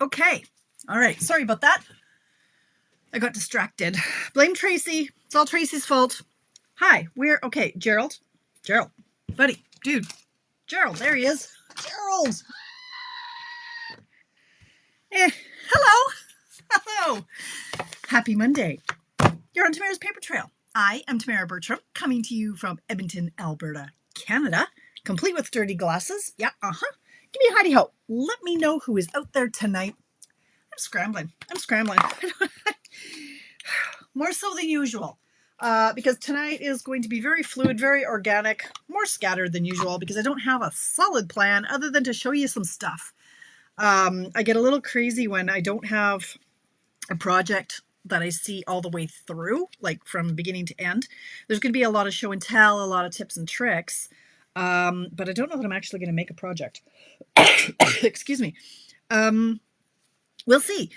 Okay. All right. Sorry about that. I got distracted. Blame Tracy. It's all Tracy's fault. Hi. Okay. Gerald. Buddy. Dude. Gerald. There he is. Gerald. Hello. Hello. Happy Monday. You're on Tamara's Paper Trail. I am Tamara Bertram, coming to you from Edmonton, Alberta, Canada, complete with dirty glasses. Yeah, Give me a hidey ho. Let me know who is out there tonight. I'm scrambling. More so than usual. Because tonight is going to be very fluid, very organic, more scattered than usual because I don't have a solid plan other than to show you some stuff. I get a little crazy when I don't have a project that I see all the way through, like from beginning to end. There's going to be a lot of show and tell, a lot of tips and tricks, but I don't know that I'm actually going to make a project. Excuse me. We'll see.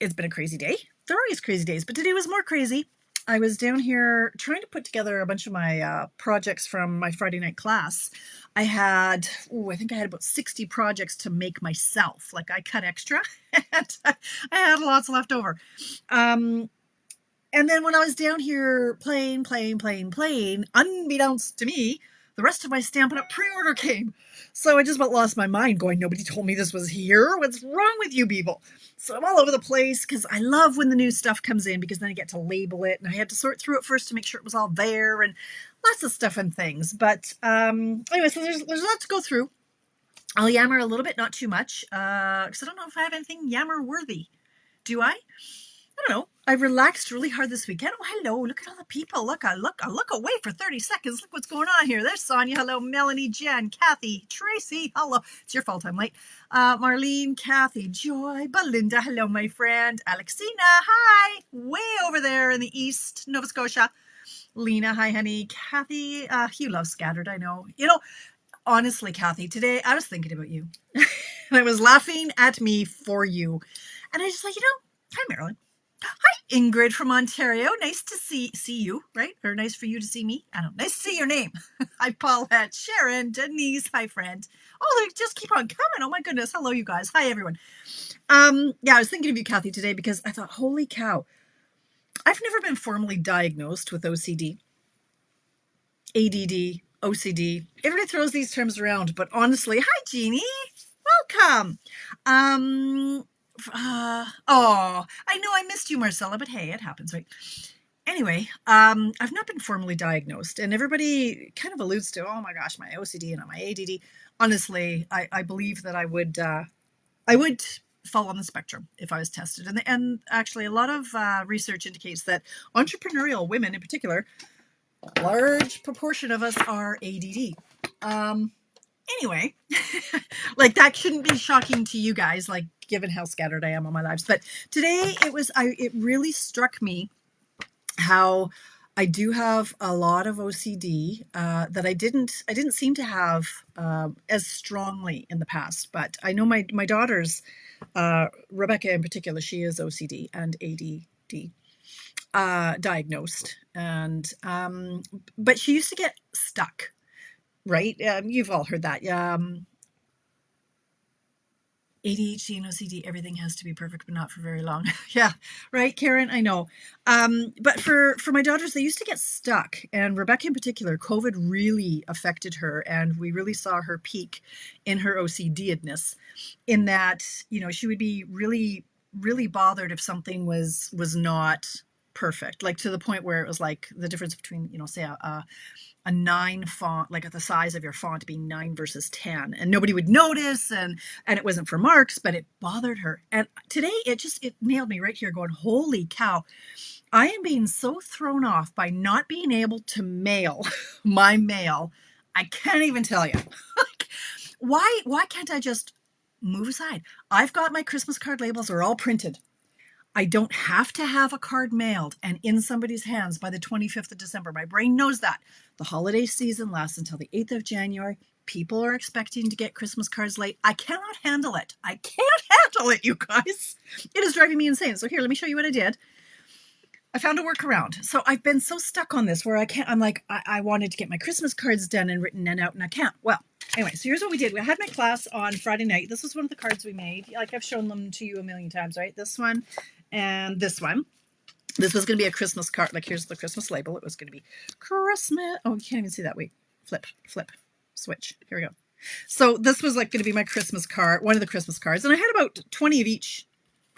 It's been a crazy day. There are always crazy days, but today was more crazy. I was down here trying to put together a bunch of my projects from my Friday night class. I think I had about 60 projects to make myself. Like I cut extra and I had lots left over. And then when I was down here playing, unbeknownst to me, the rest of my Stampin' Up! Pre-order came. So I just about lost my mind going, nobody told me this was here. What's wrong with you people? So I'm all over the place because I love when the new stuff comes in because then I get to label it. And I had to sort through it first to make sure it was all there and lots of stuff and things. But anyway, so there's a lot to go through. I'll yammer a little bit, not too much, because I don't know if I have anything yammer worthy. Do I? I don't know. I relaxed really hard this weekend. Oh, hello. Look at all the people. Look, I look away for 30 seconds. Look what's going on here. There's Sonia. Hello. Melanie, Jen, Kathy, Tracy. Hello. It's your fault I'm late. Marlene, Kathy, Joy, Belinda. Hello, my friend. Alexina. Hi. Way over there in the East, Nova Scotia. Lena. Hi, honey. Kathy. You love Scattered, I know. You know, honestly, Kathy, today I was thinking about you. And I was laughing at me for you. And I just like, hi, Marilyn. Hi, Ingrid from Ontario. Nice to see you, right? Or nice for you to see me. I don't know. Nice to see your name. Hi, Paulette, Sharon, Denise. Hi, friend. Oh, they just keep on coming. Oh, my goodness. Hello, you guys. Hi, everyone. Yeah, I was thinking of you, Kathy, today because I thought, holy cow. I've never been formally diagnosed with OCD, ADD, OCD. Everybody throws these terms around, but honestly, hi, Jeannie. Welcome. I know I missed you, Marcella, but hey, it happens, right? Anyway, I've not been formally diagnosed, and everybody kind of alludes to, oh my gosh, my OCD and my ADD. Honestly, I believe that I would fall on the spectrum if I was tested. And actually, a lot of research indicates that entrepreneurial women in particular, a large proportion of us are ADD. Anyway, like that shouldn't be shocking to you guys, like given how scattered I am on my lives. But today it really struck me how I do have a lot of OCD that I didn't seem to have as strongly in the past. But I know my daughters, Rebecca in particular, she is OCD and ADD diagnosed, and but she used to get stuck. Right? You've all heard that. ADHD and OCD, everything has to be perfect, but not for very long. Yeah, right, Karen? I know. But for my daughters, they used to get stuck. And Rebecca in particular, COVID really affected her. And we really saw her peak in her OCD-edness in that, she would be really, really bothered if something was not perfect. Like to the point where it was like the difference between, say a 9 font, like at the size of your font being 9 versus 10, and nobody would notice, and it wasn't for marks, but it bothered her. And today it nailed me right here going, holy cow, I am being so thrown off by not being able to mail my mail. I can't even tell you. Why can't I just move aside? I've got my Christmas card labels are all printed. I don't have to have a card mailed and in somebody's hands by the 25th of December. My brain knows that. The holiday season lasts until the 8th of January. People are expecting to get Christmas cards late. I cannot handle it. I can't handle it, you guys. It is driving me insane. So here, let me show you what I did. I found a workaround. So I've been so stuck on this where I can't, I'm like, I wanted to get my Christmas cards done and written and out, and I can't. Well, Anyway, so here's what we did. We had my class on Friday night. This was one of the cards we made. Like I've shown them to you a million times, right? This one and this one. This was going to be a Christmas card. Like here's the Christmas label. It was going to be Christmas. Oh, you can't even see that. Wait, flip, switch. Here we go. So this was like going to be my Christmas card, one of the Christmas cards. And I had about 20 of each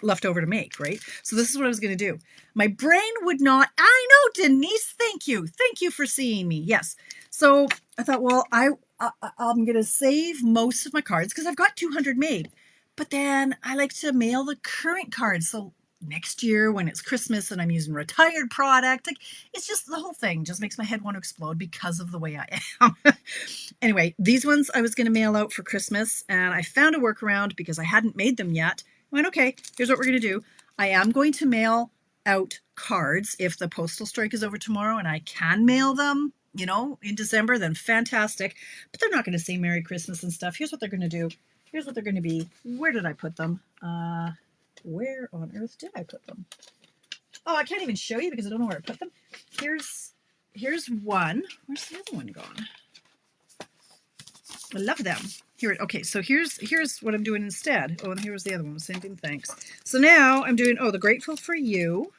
left over to make, right? So this is what I was going to do. My brain would not, I know, Denise, thank you. Thank you for seeing me. Yes. So I thought, well, I'm going to save most of my cards because I've got 200 made. But then I like to mail the current cards. So next year when it's Christmas and I'm using retired product, like it's just the whole thing just makes my head want to explode because of the way I am. Anyway, these ones I was going to mail out for Christmas and I found a workaround because I hadn't made them yet. I went, okay, here's what we're going to do. I am going to mail out cards if the postal strike is over tomorrow and I can mail them, you know, in December, then fantastic. But they're not going to say Merry Christmas and stuff. Here's what they're going to do. Here's what they're going to be. Where did I put them? Where on earth did I put them? Oh, I can't even show you because I don't know where I put them. Here's one. Where's the other one gone? I love them. Here, okay, so here's what I'm doing instead. Oh, and here's the other one. Same thing, thanks. So now I'm doing, the Grateful for You.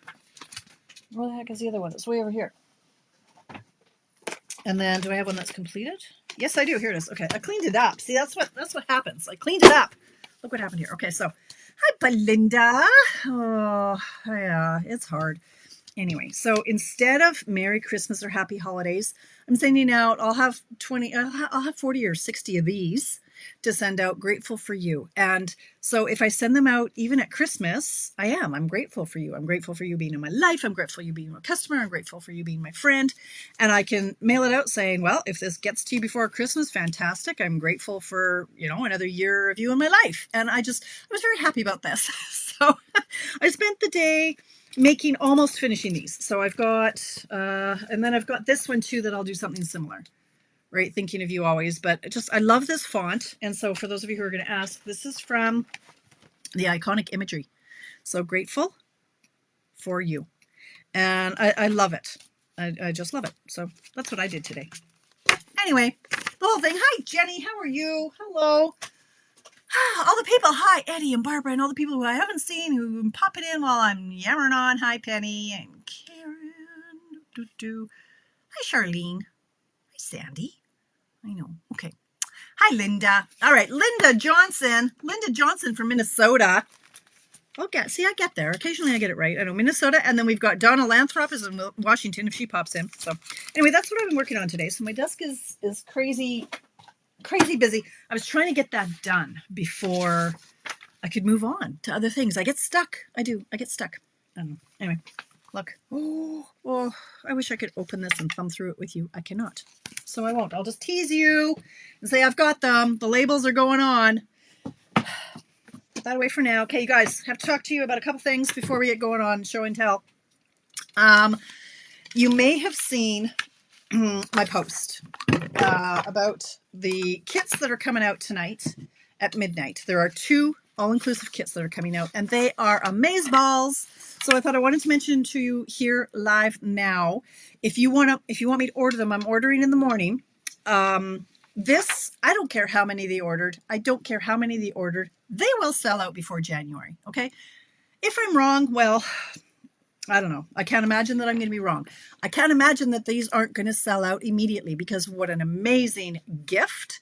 Where the heck is the other one? It's way over here. And then do I have one that's completed? Yes, I do. Here it is. Okay, I cleaned it up. See, that's what happens. I cleaned it up. Look what happened here. Okay, so hi, Belinda. Oh, yeah, it's hard. Anyway, so instead of Merry Christmas or Happy Holidays, I'm sending out, I'll have 40 or 60 of these to send out Grateful for You. And so if I send them out even at Christmas, I'm grateful for you. I'm grateful for you being in my life. I'm grateful for you being a customer. I'm grateful for you being my friend. And I can mail it out saying, well, if this gets to you before Christmas, fantastic. I'm grateful for, another year of you in my life. And I was very happy about this. So I spent the day almost finishing these. So I've got, and then I've got this one too that I'll do something similar, right? Thinking of you always, but I love this font. And so for those of you who are going to ask, this is from the Iconic Imagery. So Grateful for You. And I love it. I just love it. So that's what I did today. Anyway, the whole thing. Hi, Jenny. How are you? Hello. All the people, hi, Eddie and Barbara, and all the people who I haven't seen who pop it in while I'm yammering on. Hi, Penny and Karen. Hi, Charlene. Hi, Sandy. I know. Okay. Hi, Linda. All right, Linda Johnson. Linda Johnson from Minnesota. Okay, see, I get there. Occasionally I get it right. I know, Minnesota. And then we've got Donna Lathrop is in Washington if she pops in. So anyway, that's what I've been working on today. So my desk is crazy busy. I was trying to get that done before I could move on to other things. I get stuck. I get stuck. I don't know. Anyway, look. Oh, I wish I could open this and thumb through it with you. I cannot. So I won't. I'll just tease you and say I've got them. The labels are going on. Put that away for now. Okay, you guys, have to talk to you about a couple things before we get going on show and tell. You may have seen my post about the kits that are coming out tonight at midnight. There are 2 all-inclusive kits that are coming out, and they are amazeballs. So I thought I wanted to mention to you here live now. If you want me to order them, I'm ordering in the morning. This, I don't care how many they ordered. They will sell out before January. Okay. If I'm wrong, well, I don't know. I can't imagine that I'm going to be wrong. I can't imagine that these aren't going to sell out immediately because what an amazing gift,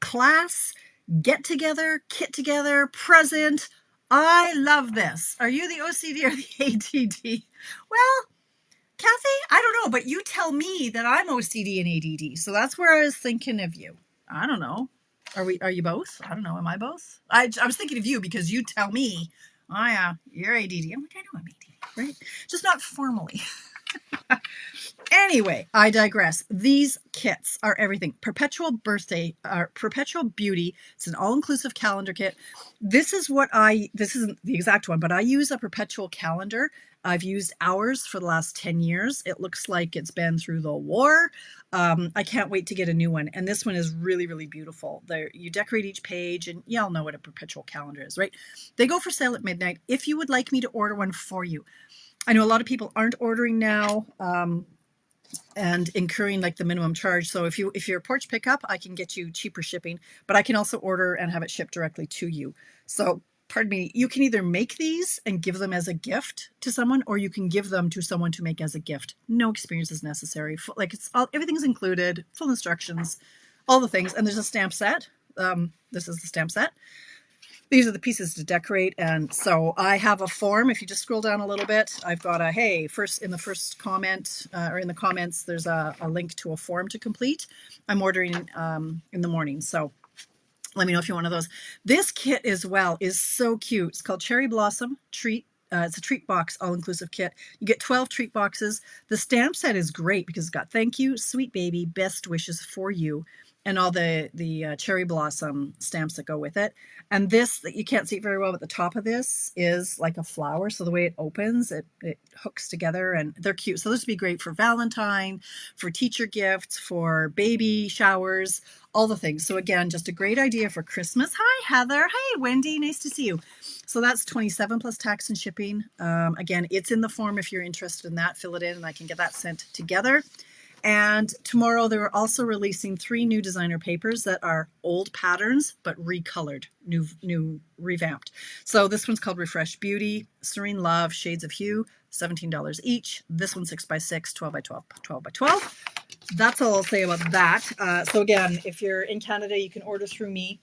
class, get together, kit together, present. I love this. Are you the OCD or the ADD? Well, Kathy, I don't know, but you tell me that I'm OCD and ADD. So that's where I was thinking of you. I don't know. Are you both? I don't know. Am I both? I was thinking of you because you tell me, oh yeah, you're ADD. I'm like, I know I'm ADD, right? Just not formally. Anyway, I digress. These kits are everything. Perpetual Beauty. It's an all-inclusive calendar kit. This isn't the exact one, but I use a perpetual calendar. I've used ours for the last 10 years. It looks like it's been through the war. I can't wait to get a new one. And this one is really, really beautiful. You decorate each page, and y'all know what a perpetual calendar is, right? They go for sale at midnight. If you would like me to order one for you. I know a lot of people aren't ordering now. and incurring like the minimum charge. So if you're porch pickup, I can get you cheaper shipping, but I can also order and have it shipped directly to you. So pardon me, you can either make these and give them as a gift to someone, or you can give them to someone to make as a gift. No experience is necessary. Like everything's included, full instructions, all the things. And there's a stamp set. This is the stamp set. These are the pieces to decorate. And so I have a form. If you just scroll down a little bit, I've got a, hey, in the first comment or in the comments, there's a link to a form to complete. I'm ordering in the morning. So let me know if you want one of those. This kit as well is so cute. It's called Cherry Blossom Treat. It's a treat box, all-inclusive kit. You get 12 treat boxes. The stamp set is great because it's got thank you, sweet baby, best wishes for you, and all the cherry blossom stamps that go with it. And this, that you can't see it very well, but the top of this is like a flower. So the way it opens, it hooks together, and they're cute. So this would be great for Valentine, for teacher gifts, for baby showers, all the things. So again, just a great idea for Christmas. Hi, Heather. Hey, Wendy. Nice to see you. So that's $27 plus tax and shipping. Again, it's in the form if you're interested in that. Fill it in and I can get that sent together. And tomorrow they're also releasing 3 new designer papers that are old patterns, but recolored, new revamped. So this one's called Refresh Beauty, Serene Love, Shades of Hue, $17 each. This one's 6x6, 12x12, 12x12. That's all I'll say about that. So again, if you're in Canada, you can order through me.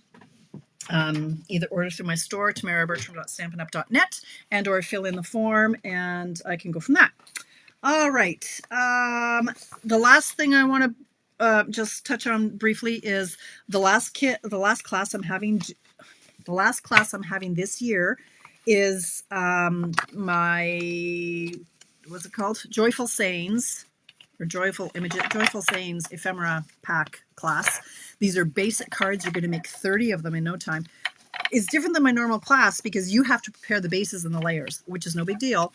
Either order through my store, tamarabertram.stampinup.net, and or fill in the form and I can go from that. All right. The last thing I want to just touch on briefly is the last class I'm having this year is my, what's it called? Joyful Sayings or Joyful Sayings ephemera pack class. These are basic cards. You're going to make 30 of them in no time. It's different than my normal class because you have to prepare the bases and the layers, which is no big deal.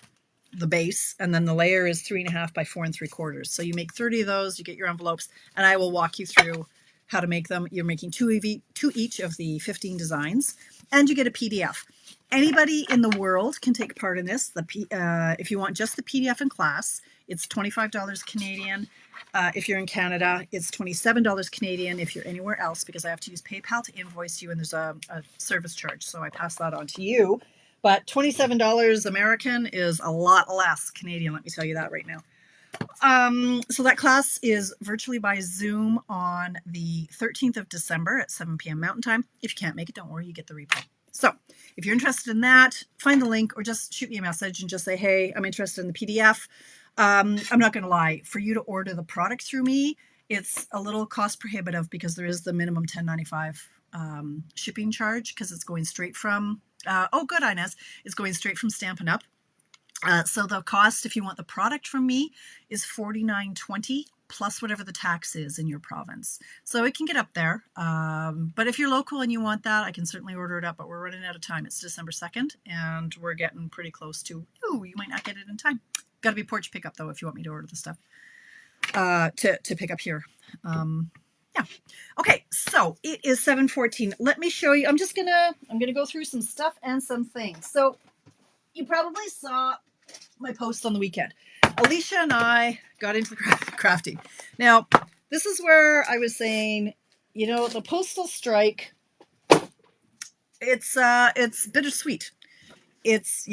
The base, and then the layer is 3.5 by 4 3/4. So you make 30 of those, you get your envelopes, and I will walk you through how to make them. You're making two each of the 15 designs, and you get a PDF. Anybody in the world can take part in this. If you want just the PDF in class, it's $25 Canadian. If you're in Canada, it's $27 Canadian if you're anywhere else, because I have to use PayPal to invoice you, and there's a service charge, so I pass that on to you. But $27 American is a lot less Canadian, let me tell you that right now. So that class is virtually by Zoom on the 13th of December at 7 p.m. Mountain Time. If you can't make it, don't worry, you get the replay. So if you're interested in that, find the link or just shoot me a message and just say, hey, I'm interested in the PDF. I'm not going to lie, for you to order the product through me, it's a little cost prohibitive because there is the minimum $10.95 shipping charge because it's going straight from oh, good, Inez. It's going straight from Stampin' Up. So the cost, if you want the product from me, is $49.20 plus whatever the tax is in your province. So it can get up there. But if you're local and you want that, I can certainly order it up. But we're running out of time. It's December 2nd, and we're getting pretty close to, you might not get it in time. Got to be porch pickup, though, if you want me to order the stuff to pick up here. Yeah. Okay, so it is 7:14. Let me show you. I'm gonna go through some stuff and some things. So you probably saw my post on the weekend. Alicia and I got into crafting. Now, this is where I was saying, the postal strike, it's bittersweet. It's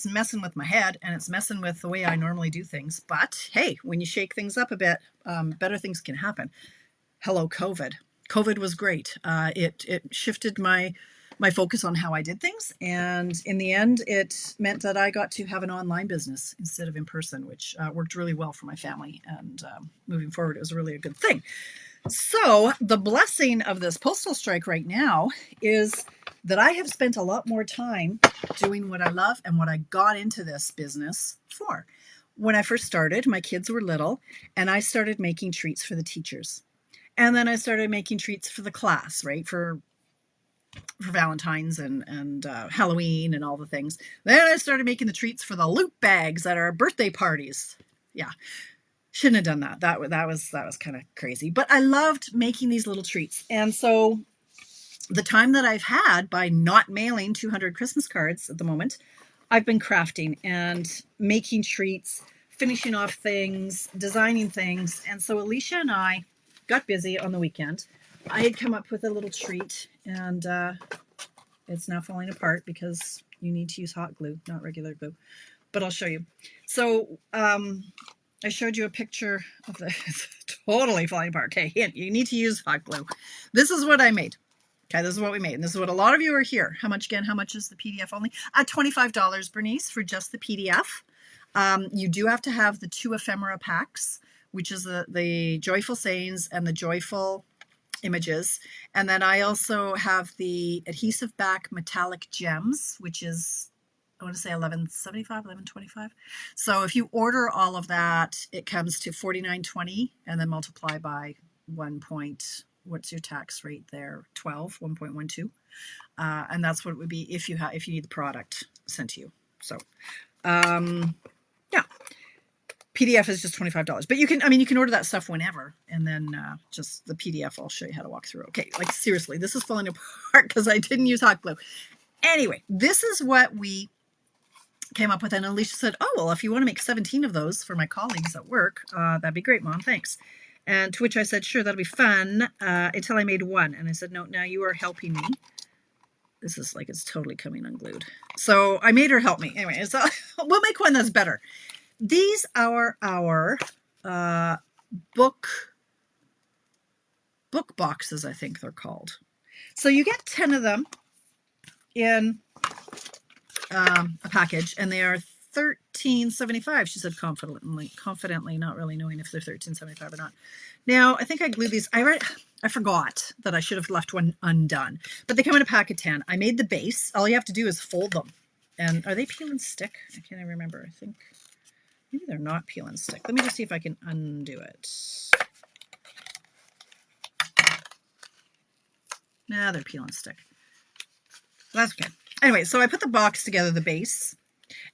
messing with my head and it's messing with the way I normally do things. But hey, when you shake things up a bit, better things can happen. Hello, COVID. COVID was great. It shifted my focus on how I did things. And in the end, it meant that I got to have an online business instead of in person, which worked really well for my family. And moving forward, it was really a good thing. So the blessing of this postal strike right now is that I have spent a lot more time doing what I love and what I got into this business for. When I first started, my kids were little, and I started making treats for the teachers. And then I started making treats for the class, right? For Valentine's and Halloween and all the things. Then I started making the treats for the loot bags at our birthday parties. Yeah, shouldn't have done that. That was kind of crazy. But I loved making these little treats. And so the time that I've had by not mailing 200 Christmas cards at the moment, I've been crafting and making treats finishing off things, designing things. And so Alicia and I got busy on the weekend. I had come up with a little treat, and it's now falling apart because you need to use hot glue, not regular glue. But I'll show you. So I showed you a picture of the, it's totally falling apart. Okay, hint, you need to use hot glue. This is what I made. Okay, this is what we made. And this is what a lot of you are here. How much, again, how much is the PDF only? $25, Bernice, for just the PDF. You do have to have the 2 ephemera packs, which is the Joyful Sayings and the Joyful Images. And then I also have the adhesive back metallic gems, which is, I want to say $11.75, $11.25. So if you order all of that, it comes to $49.20, and then multiply by 1 point, what's your tax rate there? 1.12. And that's what it would be if you need the product sent to you. So yeah, PDF is just $25, but you can order that stuff whenever, and then just the PDF I'll show you how to walk through. Okay, like seriously, this is falling apart because I didn't use hot glue. Anyway, this is what we came up with, and Alicia said, oh, well, if you want to make 17 of those for my colleagues at work, that'd be great, Mom, thanks. And to which I said, sure, that'll be fun, until I made one. And I said, no, now you are helping me. This is like, it's totally coming unglued. So I made her help me. Anyway, so we'll make one that's better. These are our book boxes, I think they're called. So you get 10 of them in a package, and they are $13.75. She said confidently, not really knowing if they're $13.75 or not. Now, I think I glued these. I forgot that I should have left one undone, but they come in a pack of 10. I made the base. All you have to do is fold them. And are they peel and stick? I can't remember. I think maybe they're not peel and stick. Let me just see if I can undo it. Nah, they're peel and stick. That's okay. Anyway, so I put the box together, the base,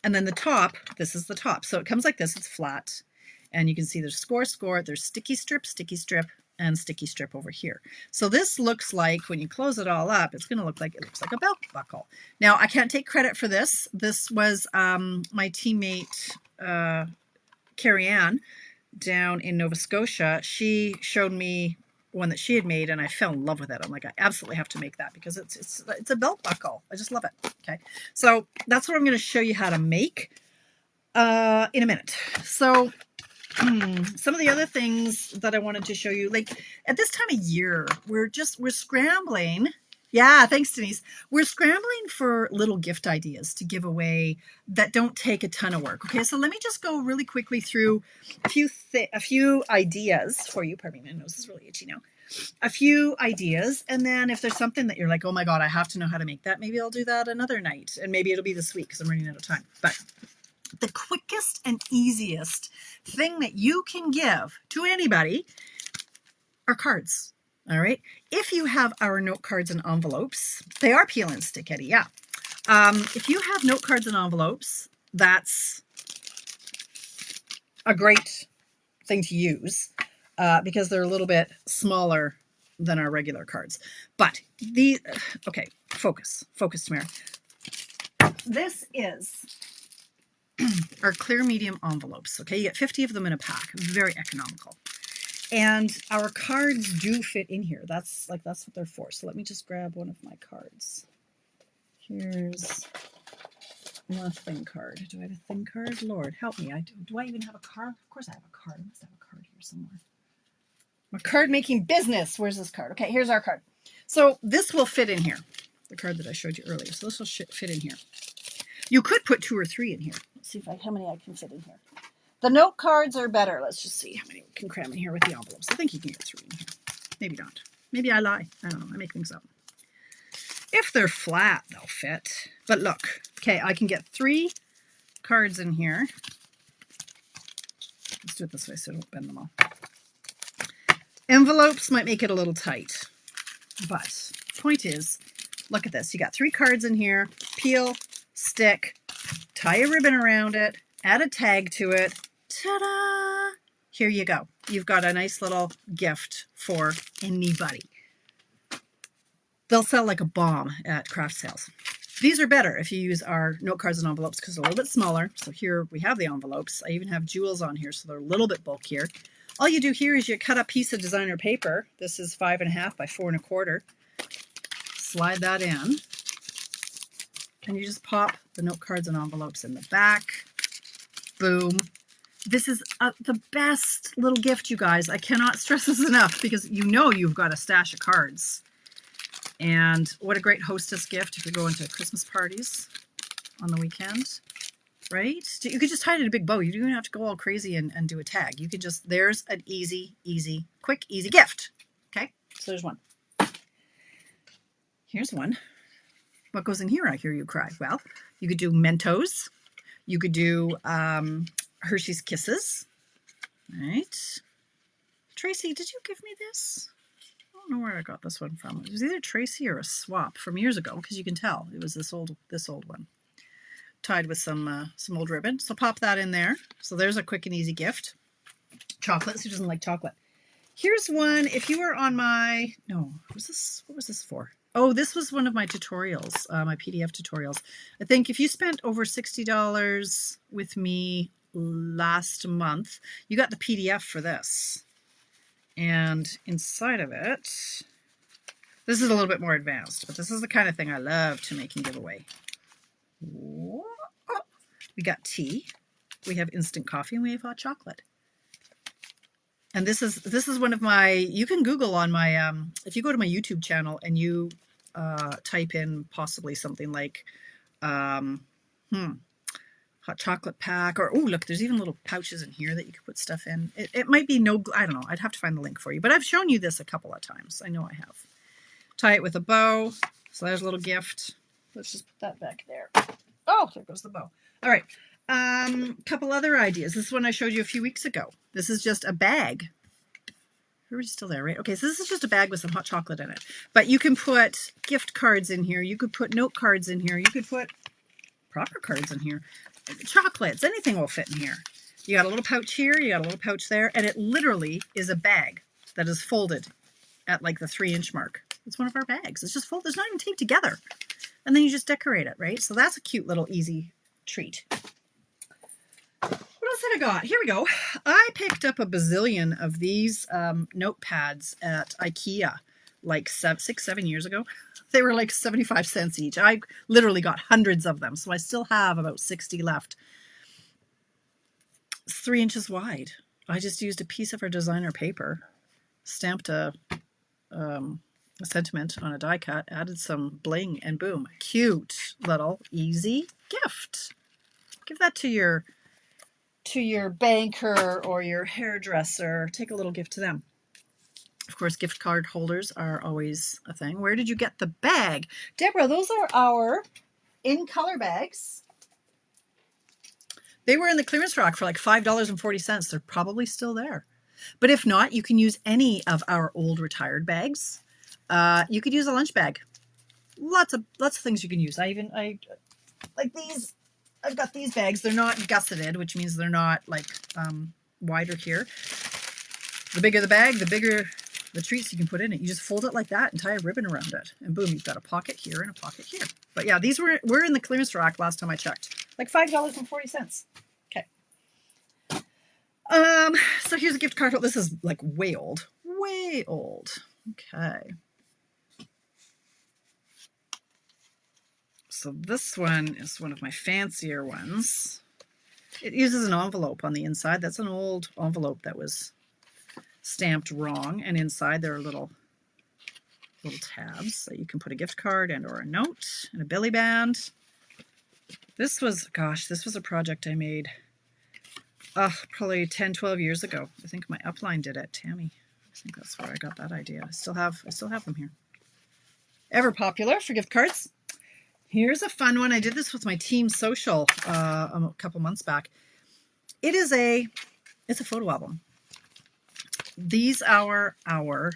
and then the top, this is the top. So it comes like this, it's flat, and you can see there's score, there's sticky strip, and sticky strip over here. So this looks like, when you close it all up, it looks like a belt buckle. Now, I can't take credit for this. This was my teammate, Carrie Ann, down in Nova Scotia. She showed me one that she had made, and I fell in love with it. I'm like, I absolutely have to make that because it's a belt buckle. I just love it. Okay, so that's what I'm going to show you how to make in a minute. So some of the other things that I wanted to show you, like at this time of year, we're scrambling. Yeah, thanks, Denise. We're scrambling for little gift ideas to give away that don't take a ton of work. Okay, so let me just go really quickly through a few ideas for you. Pardon me, my nose is really itchy now. A few ideas, and then if there's something that you're like, oh my God, I have to know how to make that, maybe I'll do that another night, and maybe it'll be this week because I'm running out of time. But the quickest and easiest thing that you can give to anybody are cards. All right. If you have our note cards and envelopes, they are peel and stick, Eddie. Yeah. If you have note cards and envelopes, that's a great thing to use because they're a little bit smaller than our regular cards. But okay, focus, Tamara. This is our clear medium envelopes. Okay, you get 50 of them in a pack. Very economical. And our cards do fit in here. That's what they're for. So let me just grab one of my cards. Here's a thin card. Do I have a thin card? Lord, help me. Do I even have a card? Of course I have a card. I must have a card here somewhere. My card making business. Where's this card? Okay, here's our card. So this will fit in here. The card that I showed you earlier. So this will fit in here. You could put 2 or 3 in here. Let's see how many I can fit in here. The note cards are better. Let's just see how many we can cram in here with the envelopes. I think you can get 3 in here. Maybe not. Maybe I lie. I don't know. I make things up. If they're flat, they'll fit. But look, okay, I can get 3 cards in here. Let's do it this way so I don't bend them all. Envelopes might make it a little tight. But point is, look at this. You got 3 cards in here. Peel, stick, tie a ribbon around it, add a tag to it. Ta-da! Here you go. You've got a nice little gift for anybody. They'll sell like a bomb at craft sales. These are better if you use our note cards and envelopes because they're a little bit smaller. So here we have the envelopes. I even have jewels on here, so they're a little bit bulkier. All you do here is you cut a piece of designer paper. This is 5.5 by 4.25. Slide that in. And you just pop the note cards and envelopes in the back. Boom. This is the best little gift, you guys. I cannot stress this enough because you know you've got a stash of cards. And what a great hostess gift if you're going to Christmas parties on the weekend, right? You could just tie it in a big bow. You don't even have to go all crazy and do a tag. You could just, there's an quick, easy gift. Okay, so there's one. Here's one. What goes in here, I hear you cry? Well, you could do Mentos. You could do Hershey's Kisses, right? Tracy, did you give me this? I don't know where I got this one from. It was either Tracy or a swap from years ago, because you can tell it was this old one, tied with some old ribbon. So pop that in there. So there's a quick and easy gift. Chocolates. Who doesn't like chocolate? Here's one. If you were on my what was this for? Oh, this was one of my tutorials, my PDF tutorials. I think if you spent over $60 with me last month, you got the PDF for this. And inside of it, this is a little bit more advanced, but this is the kind of thing I love to make and give away. We got tea, we have instant coffee, and we have hot chocolate. And this is one of my, you can Google on my, if you go to my YouTube channel and you type in possibly something like hot chocolate pack, or, oh, look, there's even little pouches in here that you could put stuff in. It might be I don't know. I'd have to find the link for you, but I've shown you this a couple of times. I know I have. Tie it with a bow. So there's a little gift. Let's just put that back there. Oh, there goes the bow. All right. Couple other ideas. This is one I showed you a few weeks ago. This is just a bag. Everybody's still there, right? Okay, so this is just a bag with some hot chocolate in it. But you can put gift cards in here. You could put note cards in here. You could put proper cards in here. Chocolates, anything will fit in here. You got a little pouch here, you got a little pouch there, and it literally is a bag that is folded at like the 3-inch mark. It's one of our bags. It's just folded. It's not even taped together. And then you just decorate it, right? So that's a cute little easy treat. What else have I got? Here we go. I picked up a bazillion of these notepads at IKEA like 6-7 years ago. They were like 75 cents each. I literally got hundreds of them, so I still have about 60 left. It's 3 inches wide. I just used a piece of our designer paper, stamped a sentiment on a die cut, added some bling, and boom, cute little easy gift. Give that to your banker or your hairdresser. Take a little gift to them. Of course, gift card holders are always a thing. Where did you get the bag? Deborah, those are our in-color bags. They were in the clearance rack for like $5.40. They're probably still there. But if not, you can use any of our old retired bags. You could use a lunch bag. Lots of things you can use. I like these. I've got these bags. They're not gusseted, which means they're not like wider here. The bigger the bag, the bigger the treats you can put in it. You just fold it like that and tie a ribbon around it. And boom, you've got a pocket here and a pocket here. But yeah, these were in the clearance rack last time I checked. Like $5.40. Okay. So here's a gift card. This is like way old. Way old. Okay. So this one is one of my fancier ones. It uses an envelope on the inside. That's an old envelope that was stamped wrong, and inside there are little tabs that you can put a gift card and or a note and a belly band. This was a project I made probably 10-12 years ago. I think my upline did it. Tammy, I think that's where I got that idea. I still have them here. Ever popular for gift cards. Here's a fun one. I did this with my team social a couple months back. It's a photo album. These are our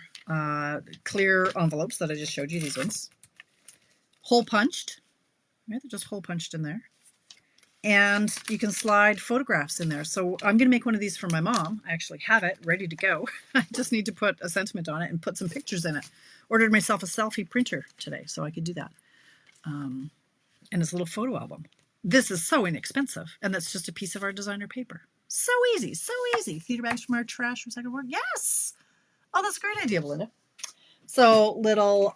clear envelopes that I just showed you, these ones. Hole punched. Right, they're just hole punched in there. And you can slide photographs in there. So I'm going to make one of these for my mom. I actually have it ready to go. I just need to put a sentiment on it and put some pictures in it. Ordered myself a selfie printer today so I could do that. and it's a little photo album. This is so inexpensive, and that's just a piece of our designer paper. So easy, so easy. Theater bags from our trash recycled board. Yes. Oh, that's a great idea, Belinda. So little,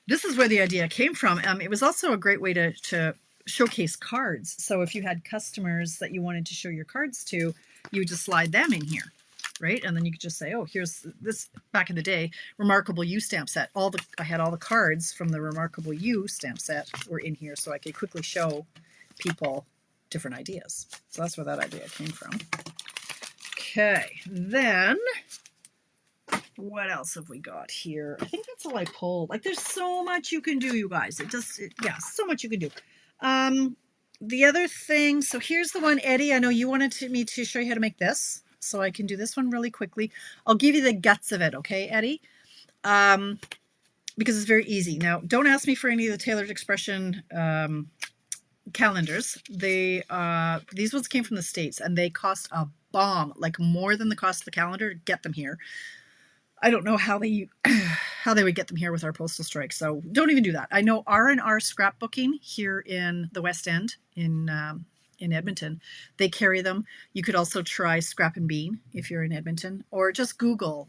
this is where the idea came from. It was also a great way to showcase cards. So if you had customers that you wanted to show your cards to, you would just slide them in here, right? And then you could just say, oh, here's this, back in the day, Remarkable You stamp set. I had all the cards from the Remarkable You stamp set were in here, so I could quickly show people different ideas. So that's where that idea came from. Okay, then what else have we got here? I think that's all I pulled. Like, there's so much you can do, you guys. Yeah, so much you can do. The other thing, so here's the one, Eddie. I know you wanted me to show you how to make this, so I can do this one really quickly. I'll give you the guts of it, okay, Eddie? Because it's very easy. Now, don't ask me for any of the Tailored Expression calendars. These ones came from the States, and they cost a bomb, like more than the cost of the calendar to get them here. I don't know how they would get them here with our postal strike, so don't even do that. I know R&R Scrapbooking here in the West End in Edmonton, they carry them. You could also try Scrap and Bean if you're in Edmonton, or just Google.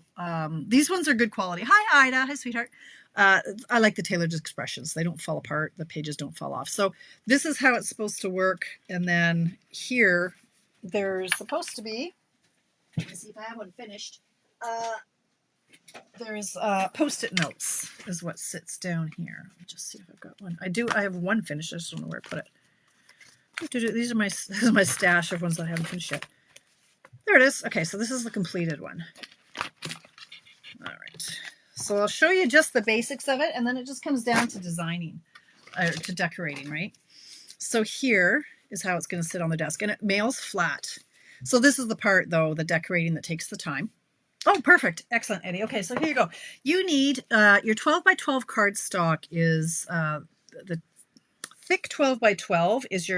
These ones are good quality. Hi, Ida. Hi, sweetheart. I like the Tailored Expressions. They don't fall apart. The pages don't fall off. So this is how it's supposed to work. And then here, there's supposed to be, let me see if I have one finished. There's Post-it notes is what sits down here. Let me just see if I've got one. I have one finished. I just don't know where I put it. This is my stash of ones that I haven't finished yet. There it is. Okay, so this is the completed one. All right. So I'll show you just the basics of it, and then it just comes down to designing, to decorating, right? So here is how it's going to sit on the desk, and it mails flat. So this is the part, though, the decorating that takes the time. Oh, perfect. Excellent, Eddie. Okay, so here you go. You need your 12 by 12 cardstock is the thick 12 by 12 is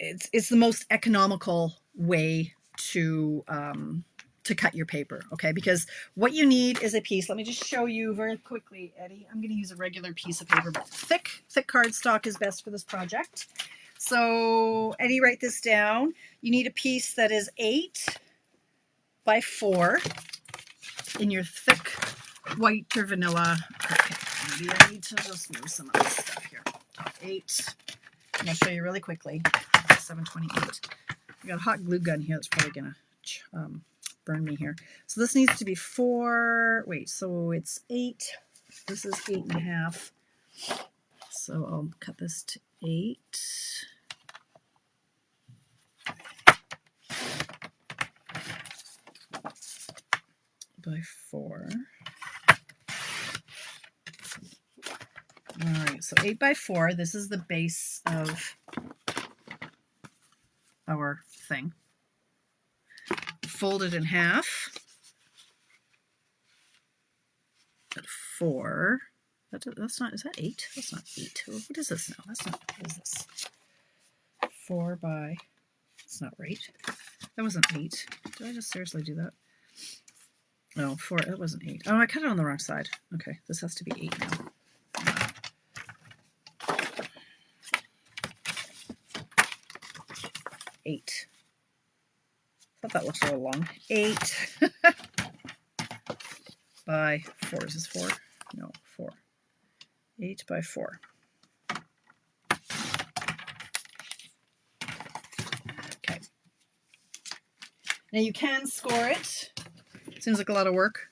it's the most economical way to cut your paper, okay? Because what you need is a piece. Let me just show you very quickly, Eddie. I'm going to use a regular piece of paper, but thick cardstock is best for this project. So, Eddie, write this down. You need a piece that is 8 by 4 in your thick white or vanilla. Okay, maybe I need to just move some of this stuff here. 8. And I'll show you really quickly. 728. We got a hot glue gun here that's probably gonna burn me here. So this needs to be 4. Wait, so it's 8. This is 8.5. So I'll cut this to 8. By 4. All right, so 8 by 4. This is the base of our thing. Fold it in half. At 4. That's not. Is that 8? That's not 8. What is this now? That's not. What is this? 4 by. It's not right. That wasn't 8. Did I just seriously do that? No, 4. It wasn't 8. Oh, I cut it on the wrong side. Okay, this has to be 8 now. 8. I thought that looked a little long. 8 by 4. Is this 4? No, 4. 8 by 4. Okay. Now you can score it. Seems like a lot of work.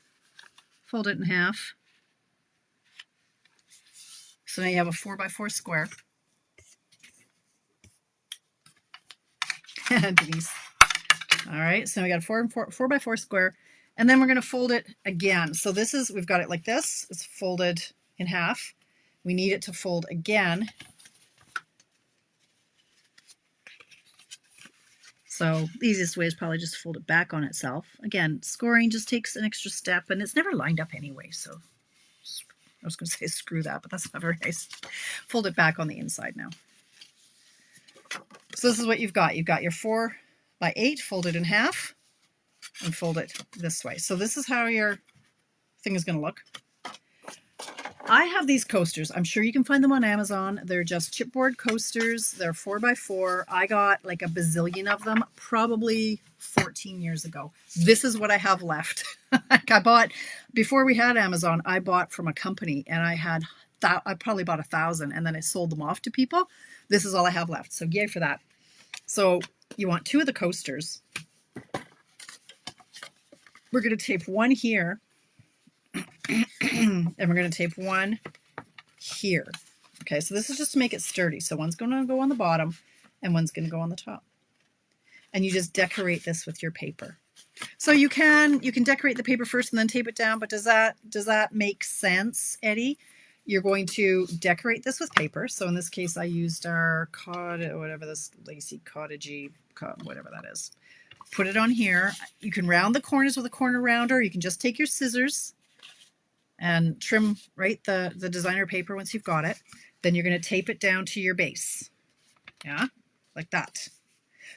Fold it in half. So now you have a 4 by 4 square. Denise. All right, so we got a 4 by 4 square, and then we're going to fold it again. So this is, we've got it like this. It's folded in half. We need it to fold again. So the easiest way is probably just fold it back on itself. Again, scoring just takes an extra step, and it's never lined up anyway. So I was going to say screw that, but that's not very nice. Fold it back on the inside now. So this is what you've got. You've got your 4 by 8 folded in half and fold it this way. So this is how your thing is going to look. I have these coasters. I'm sure you can find them on Amazon. They're just chipboard coasters. They're 4x4. I got like a bazillion of them, probably 14 years ago. This is what I have left. I bought, before we had Amazon, I bought from a company, and I probably bought 1,000, and then I sold them off to people. This is all I have left. So yay for that. So you want 2 of the coasters. We're going to tape one here. And we're going to tape one here. Okay, so this is just to make it sturdy. So one's going to go on the bottom and one's going to go on the top. And you just decorate this with your paper. So you can decorate the paper first and then tape it down, but does that make sense, Eddie? You're going to decorate this with paper. So in this case, I used our whatever this lacy cottagey, whatever that is. Put it on here. You can round the corners with a corner rounder. You can just take your scissors and trim the designer paper once you've got it. Then you're going to tape it down to your base. Yeah, like that.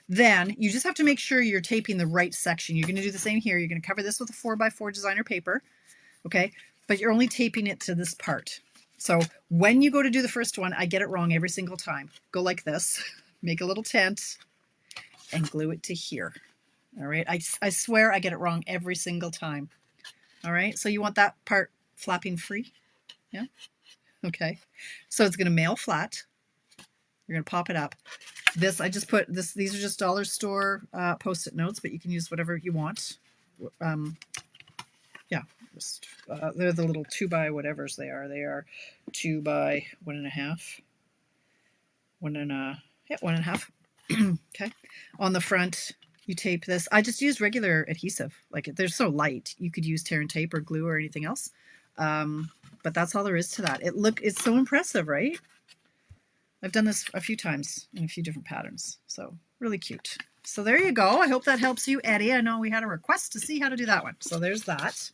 Then you just have to make sure you're taping the right section. You're going to do the same here. You're going to cover this with a 4x4 designer paper. Okay, but you're only taping it to this part. So when you go to do the first one, I get it wrong every single time. Go like this, make a little tent, and glue it to here. All right, I swear I get it wrong every single time. All right, so you want that part flapping free. Yeah, okay. So it's going to mail flat. You're going to pop it up. This, I just put this, these are just dollar store Post-it notes, but you can use whatever you want. Yeah, just, they're the little 2x whatevers they are. They are 2 by 1.5. 1.5. Okay. On the front, you tape this. I just used regular adhesive. Like, they're so light. You could use tear and tape or glue or anything else. But that's all there is to that. It's so impressive, right? I've done this a few times in a few different patterns. So really cute. So there you go. I hope that helps you, Eddie. I know we had a request to see how to do that one. So there's that.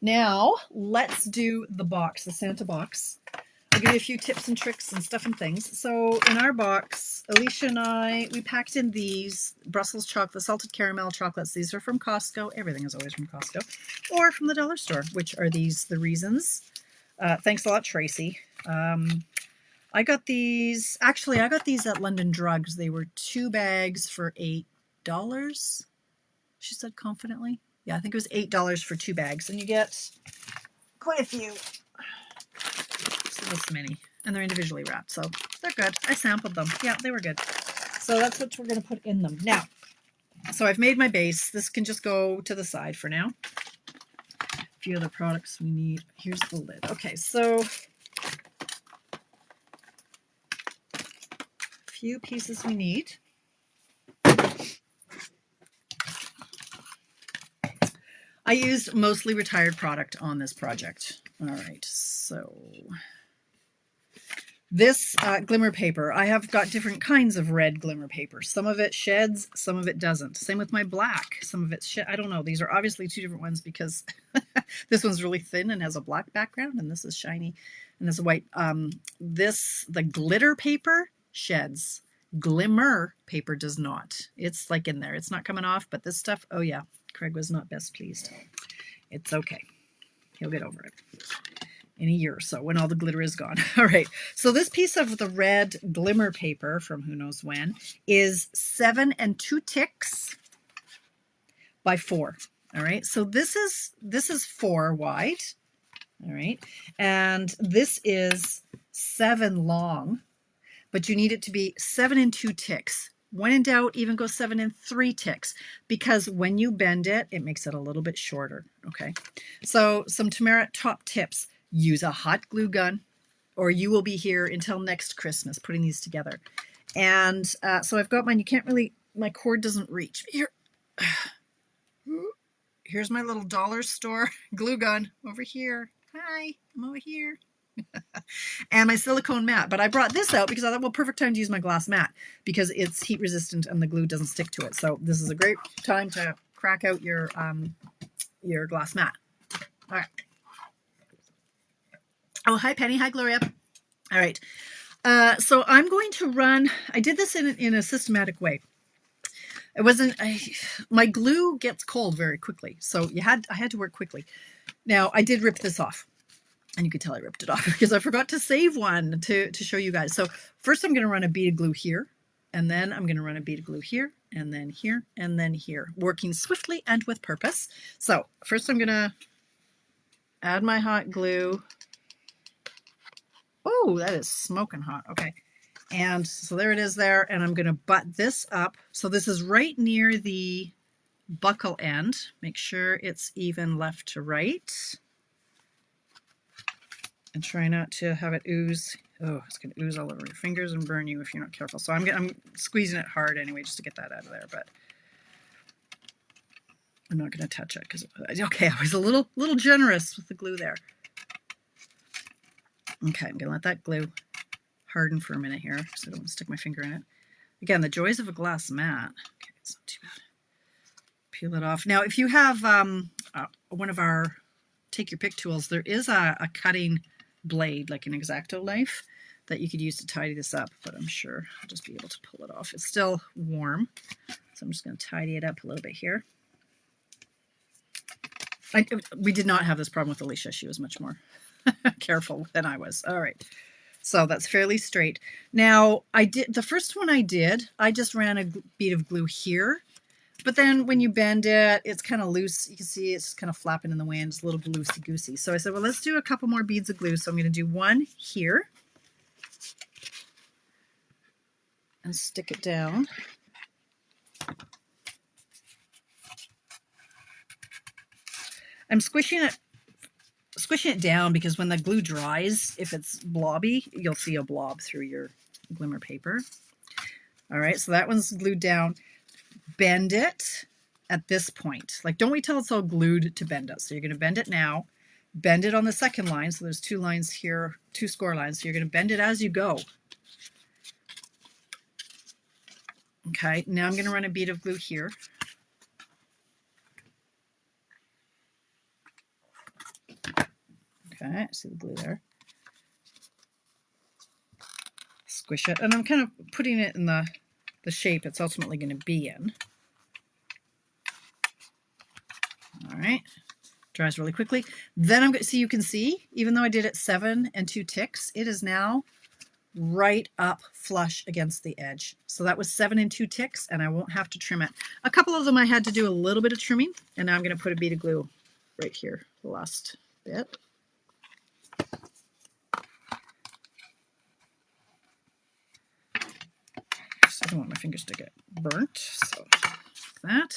Now let's do the box, the Santa box. I'll give you a few tips and tricks and stuff and things. So in our box, Alicia and I, we packed in these Brussels chocolate, salted caramel chocolates. These are from Costco. Everything is always from Costco. Or from the dollar store, which are these, the Reasons. Thanks a lot, Tracy. I got these, actually, I got these at London Drugs. They were 2 bags for $8, she said confidently. Yeah, I think it was $8 for 2 bags. And you get quite a few. So this many. And they're individually wrapped, so they're good. I sampled them. Yeah, they were good. So that's what we're going to put in them. Now, so I've made my base. This can just go to the side for now. A few other products we need. Here's the lid. Okay, so few pieces we need. I used mostly retired product on this project. All right, so this glimmer paper, I have got different kinds of red glimmer paper. Some of it sheds, some of it doesn't. Same with my black. Some of it I don't know. These are obviously 2 different ones because this one's really thin and has a black background, and this is shiny and this is white. The glitter paper sheds. Glimmer paper does not. It's like in there. It's not coming off, but this stuff, oh yeah, Craig was not best pleased. It's okay. He'll get over it in a year or so when all the glitter is gone. All right. So this piece of the red glimmer paper from who knows when is 7 2/6 by 4. All right. So this is 4 wide. All right. And this is 7 long. But you need it to be 7 2/6. When in doubt, even go 7 3/6, because when you bend it, it makes it a little bit shorter. Okay. So some Tamara top tips: use a hot glue gun, or you will be here until next Christmas putting these together. And so I've got mine. You can't really, my cord doesn't reach. Here's my little dollar store glue gun over here. Hi, I'm over here. And my silicone mat, but I brought this out because I thought, well, perfect time to use my glass mat because it's heat resistant and the glue doesn't stick to it. So this is a great time to crack out your glass mat. All right. Oh, hi Penny. Hi Gloria. All right. So I'm going to run. I did this in a systematic way. It wasn't. My glue gets cold very quickly, so I had to work quickly. Now I did rip this off. And you could tell I ripped it off because I forgot to save one to show you guys. So first I'm going to run a bead of glue here, and then I'm going to run a bead of glue here, and then here, and then here, working swiftly and with purpose. So first I'm going to add my hot glue. Oh, that is smoking hot. Okay. And so there it is there. And I'm going to butt this up. So this is right near the buckle end. Make sure it's even left to right. And try not to have it ooze. Oh, it's going to ooze all over your fingers and burn you if you're not careful. So I'm squeezing it hard anyway just to get that out of there. But I'm not going to touch it because, okay, I was a little generous with the glue there. Okay, I'm going to let that glue harden for a minute here because I don't want to stick my finger in it. Again, the joys of a glass mat. Okay, it's not too bad. Peel it off. Now, if you have one of our take your pick tools, there is a cutting blade, like an X-Acto knife, that you could use to tidy this up, but I'm sure I'll just be able to pull it off. It's still warm, so I'm just going to tidy it up a little bit here. We did not have this problem with Alicia. She was much more careful than I was. All right. So that's fairly straight. Now, the first one I just ran a bead of glue here, but then when you bend it, it's kind of loose. You can see it's kind of flapping in the wind. It's a little loosey-goosey. So I said, well, let's do a couple more beads of glue. So I'm going to do one here and stick it down. I'm squishing it down because when the glue dries, if it's blobby, you'll see a blob through your glimmer paper. All right, so that one's glued down. Bend it at this point. Like, don't wait till it's all glued to bend it. So you're going to bend it now. Bend it on the second line. So there's 2 lines here, 2 score lines. So you're going to bend it as you go. Okay, now I'm going to run a bead of glue here. Okay, see the glue there. Squish it, and I'm kind of putting it in the shape it's ultimately going to be in. All right, dries really quickly. Then I'm going to see, you can see, even though I did it 7 and 2 ticks, it is now right up flush against the edge. So that was 7 and 2 ticks, and I won't have to trim it. A couple of them I had to do a little bit of trimming, and now I'm going to put a bead of glue right here, the last bit. I don't want my fingers to get burnt, so like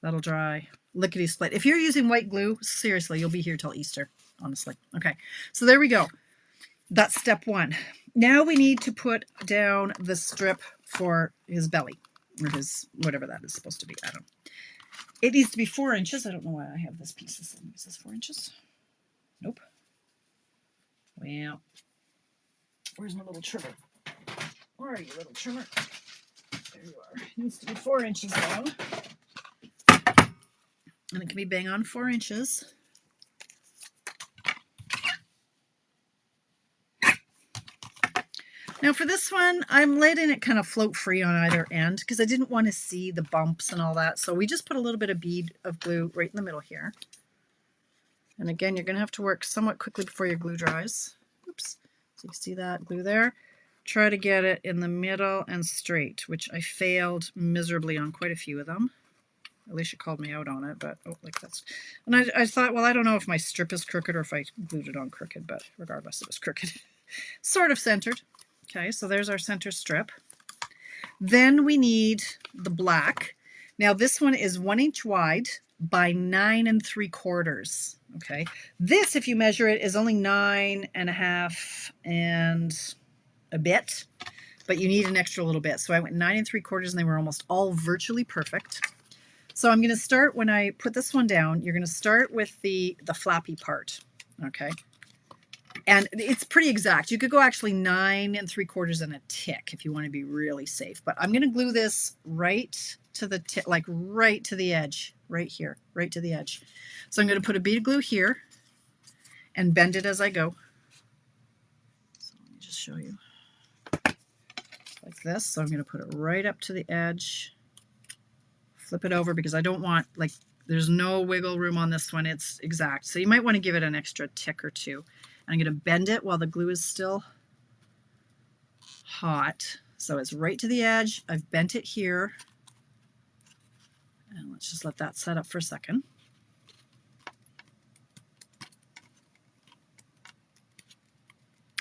that'll dry lickety split. If you're using white glue, seriously, you'll be here till Easter, honestly. Okay, so there we go. That's step 1. Now we need to put down the strip for his belly, or his whatever that is supposed to be. I don't know. It needs to be 4 inches. I don't know why I have this piece. Is this 4 inches? Nope. Well, where's my little trimmer? Where are you, little trimmer? There you are. It needs to be 4 inches long. And it can be bang on 4 inches. Now for this one, I'm letting it kind of float free on either end because I didn't want to see the bumps and all that. So we just put a little bit of bead of glue right in the middle here. And again, you're going to have to work somewhat quickly before your glue dries. Oops. So you see that glue there. Try to get it in the middle and straight, which I failed miserably on quite a few of them. Alicia called me out on it, but oh, like that's. And I thought, well, I don't know if my strip is crooked or if I glued it on crooked, but regardless, it was crooked. Sort of centered. Okay, so there's our center strip. Then we need the black. Now this one is 1 inch wide by 9 3/4. Okay, this, if you measure it, is only 9 1/2 and a bit, but you need an extra little bit. So I went 9 3/4, and they were almost all virtually perfect. So I'm going to start, when I put this one down, you're going to start with the flappy part. Okay. And it's pretty exact. You could go actually 9 3/4 and a tick if you want to be really safe. But I'm going to glue this right to the tip, like right to the edge, right here, right to the edge. So I'm going to put a bead of glue here and bend it as I go. So let me just show you like this. So I'm going to put it right up to the edge. Flip it over because I don't want, like, there's no wiggle room on this one. It's exact. So you might want to give it an extra tick or 2. I'm going to bend it while the glue is still hot. So it's right to the edge. I've bent it here. And let's just let that set up for a second.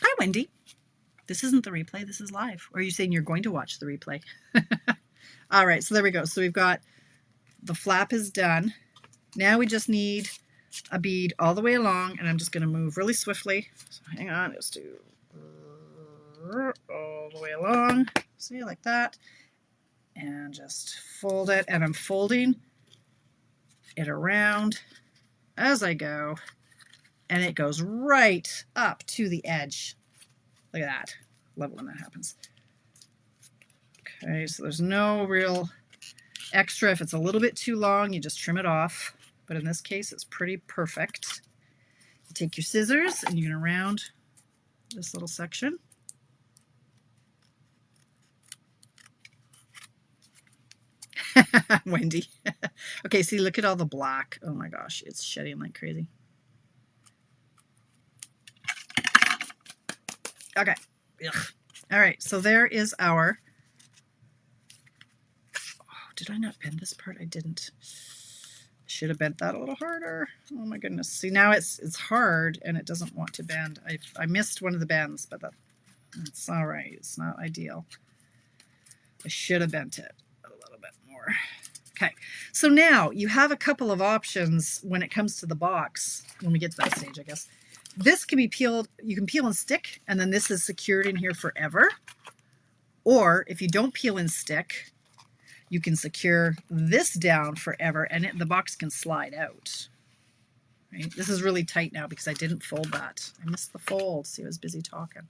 Hi, Wendy. This isn't the replay. This is live. Or are you saying you're going to watch the replay? All right, so there we go. So we've got the flap is done. Now we just need a bead all the way along, and I'm just going to move really swiftly. So hang on, just do all the way along. See, like that. And just fold it, and I'm folding it around as I go, and it goes right up to the edge. Look at that. Love it when that happens. Okay, so there's no real extra. If it's a little bit too long, you just trim it off. But in this case, it's pretty perfect. You take your scissors and you're going to round this little section. Wendy. Okay, see, look at all the black. Oh my gosh, it's shedding like crazy. Okay. Ugh. All right, so there is our... Oh, did I not bend this part? I didn't. Should have bent that a little harder. Oh my goodness. See, now it's hard and it doesn't want to bend. I missed one of the bends, but that's all right. It's not ideal. I should have bent it a little bit more. Okay, so now you have a couple of options when it comes to the box. When we get to that stage, I guess. This can be peeled. You can peel and stick, and then this is secured in here forever. Or if you don't peel and stick, you can secure this down forever, and the box can slide out. Right? This is really tight now because I didn't fold that. I missed the fold. See, I was busy talking.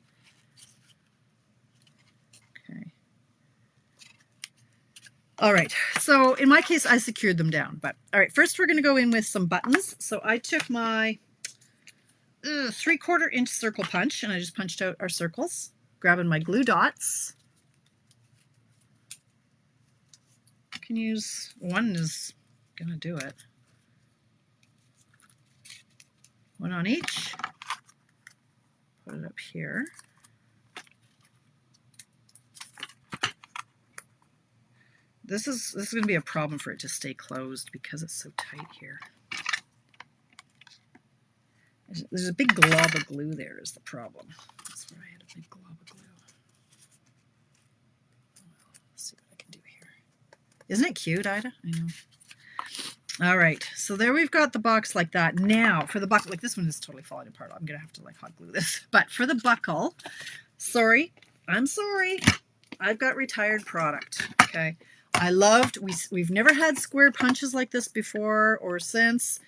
Okay. All right, so in my case, I secured them down. But all right, first we're going to go in with some buttons. So I took my 3/4 inch circle punch, and I just punched out our circles, grabbing my glue dots. You can use one is going to do it. One on each. Put it up here. This is going to be a problem for it to stay closed because it's so tight here. There's a big glob of glue there is the problem. That's where I had a big glob of glue. Let's see what I can do here. Isn't it cute, Ida? I know. All right, so there we've got the box like that. Now for the buckle, like this one is totally falling apart. I'm gonna have to like hot glue this. But for the buckle, sorry, I'm sorry. I've got retired product. Okay. We've never had square punches like this before or since.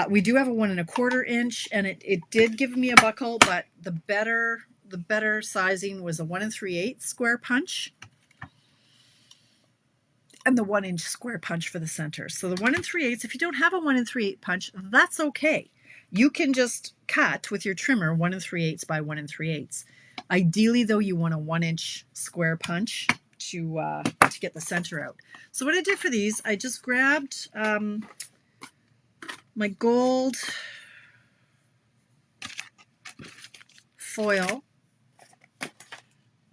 We do have a 1 1/4 inch, and it did give me a buckle, but the better sizing was a 1 3/8 square punch, and the 1 inch square punch for the center. So the 1 3/8, if you don't have a 1 3/8 punch, that's okay. You can just cut with your trimmer 1 3/8 by 1 3/8. Ideally, though, you want a 1 inch square punch to get the center out. So what I did for these, I just grabbed my gold foil.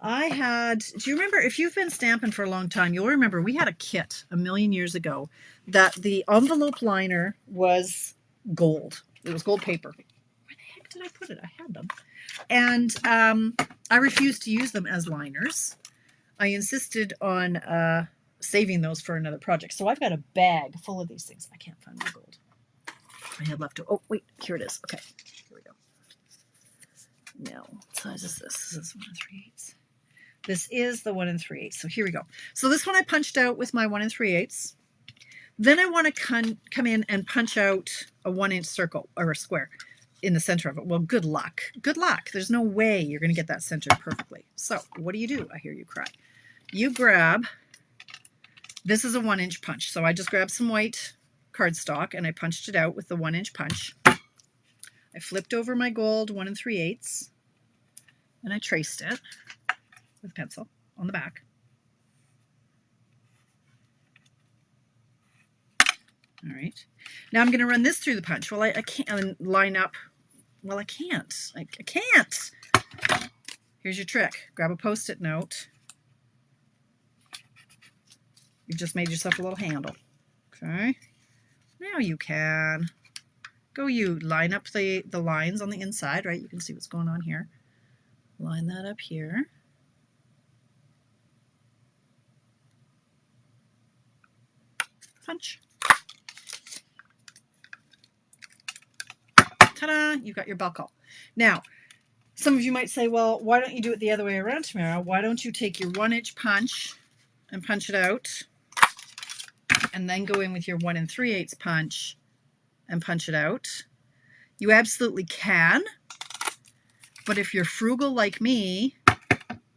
Do you remember, if you've been stamping for a long time, you'll remember we had a kit a million years ago that the envelope liner was gold. It was gold paper. Where the heck did I put it? I had them. And I refused to use them as liners. I insisted on saving those for another project. So I've got a bag full of these things. I can't find my gold. I had left. Oh, wait, here it is. Okay, here we go. Now, what size is this? This is 1 3/8. This is the 1 3/8. So here we go. So this one I punched out with my 1 3/8. Then I want to come in and punch out a 1 inch circle or a square in the center of it. Well, good luck. Good luck. There's no way you're going to get that centered perfectly. So what do? I hear you cry. You grab, this is a 1 inch punch. So I just grabbed some white cardstock and I punched it out with the 1 inch punch. I flipped over my gold 1 3/8 and I traced it with pencil on the back. All right. Now I'm going to run this through the punch. Well, I can't line up Well, I can't. I can't. Here's your trick. Grab a Post-it note. You've just made yourself a little handle. Okay. Now you can. You line up the lines on the inside, right? You can see what's going on here. Line that up here. Punch. Ta-da! You've got your buckle. Now, some of you might say, well, why don't you do it the other way around, Tamara? Why don't you take your 1-inch punch and punch it out, and then go in with your 1 3/8 punch and punch it out? You absolutely can, but if you're frugal like me,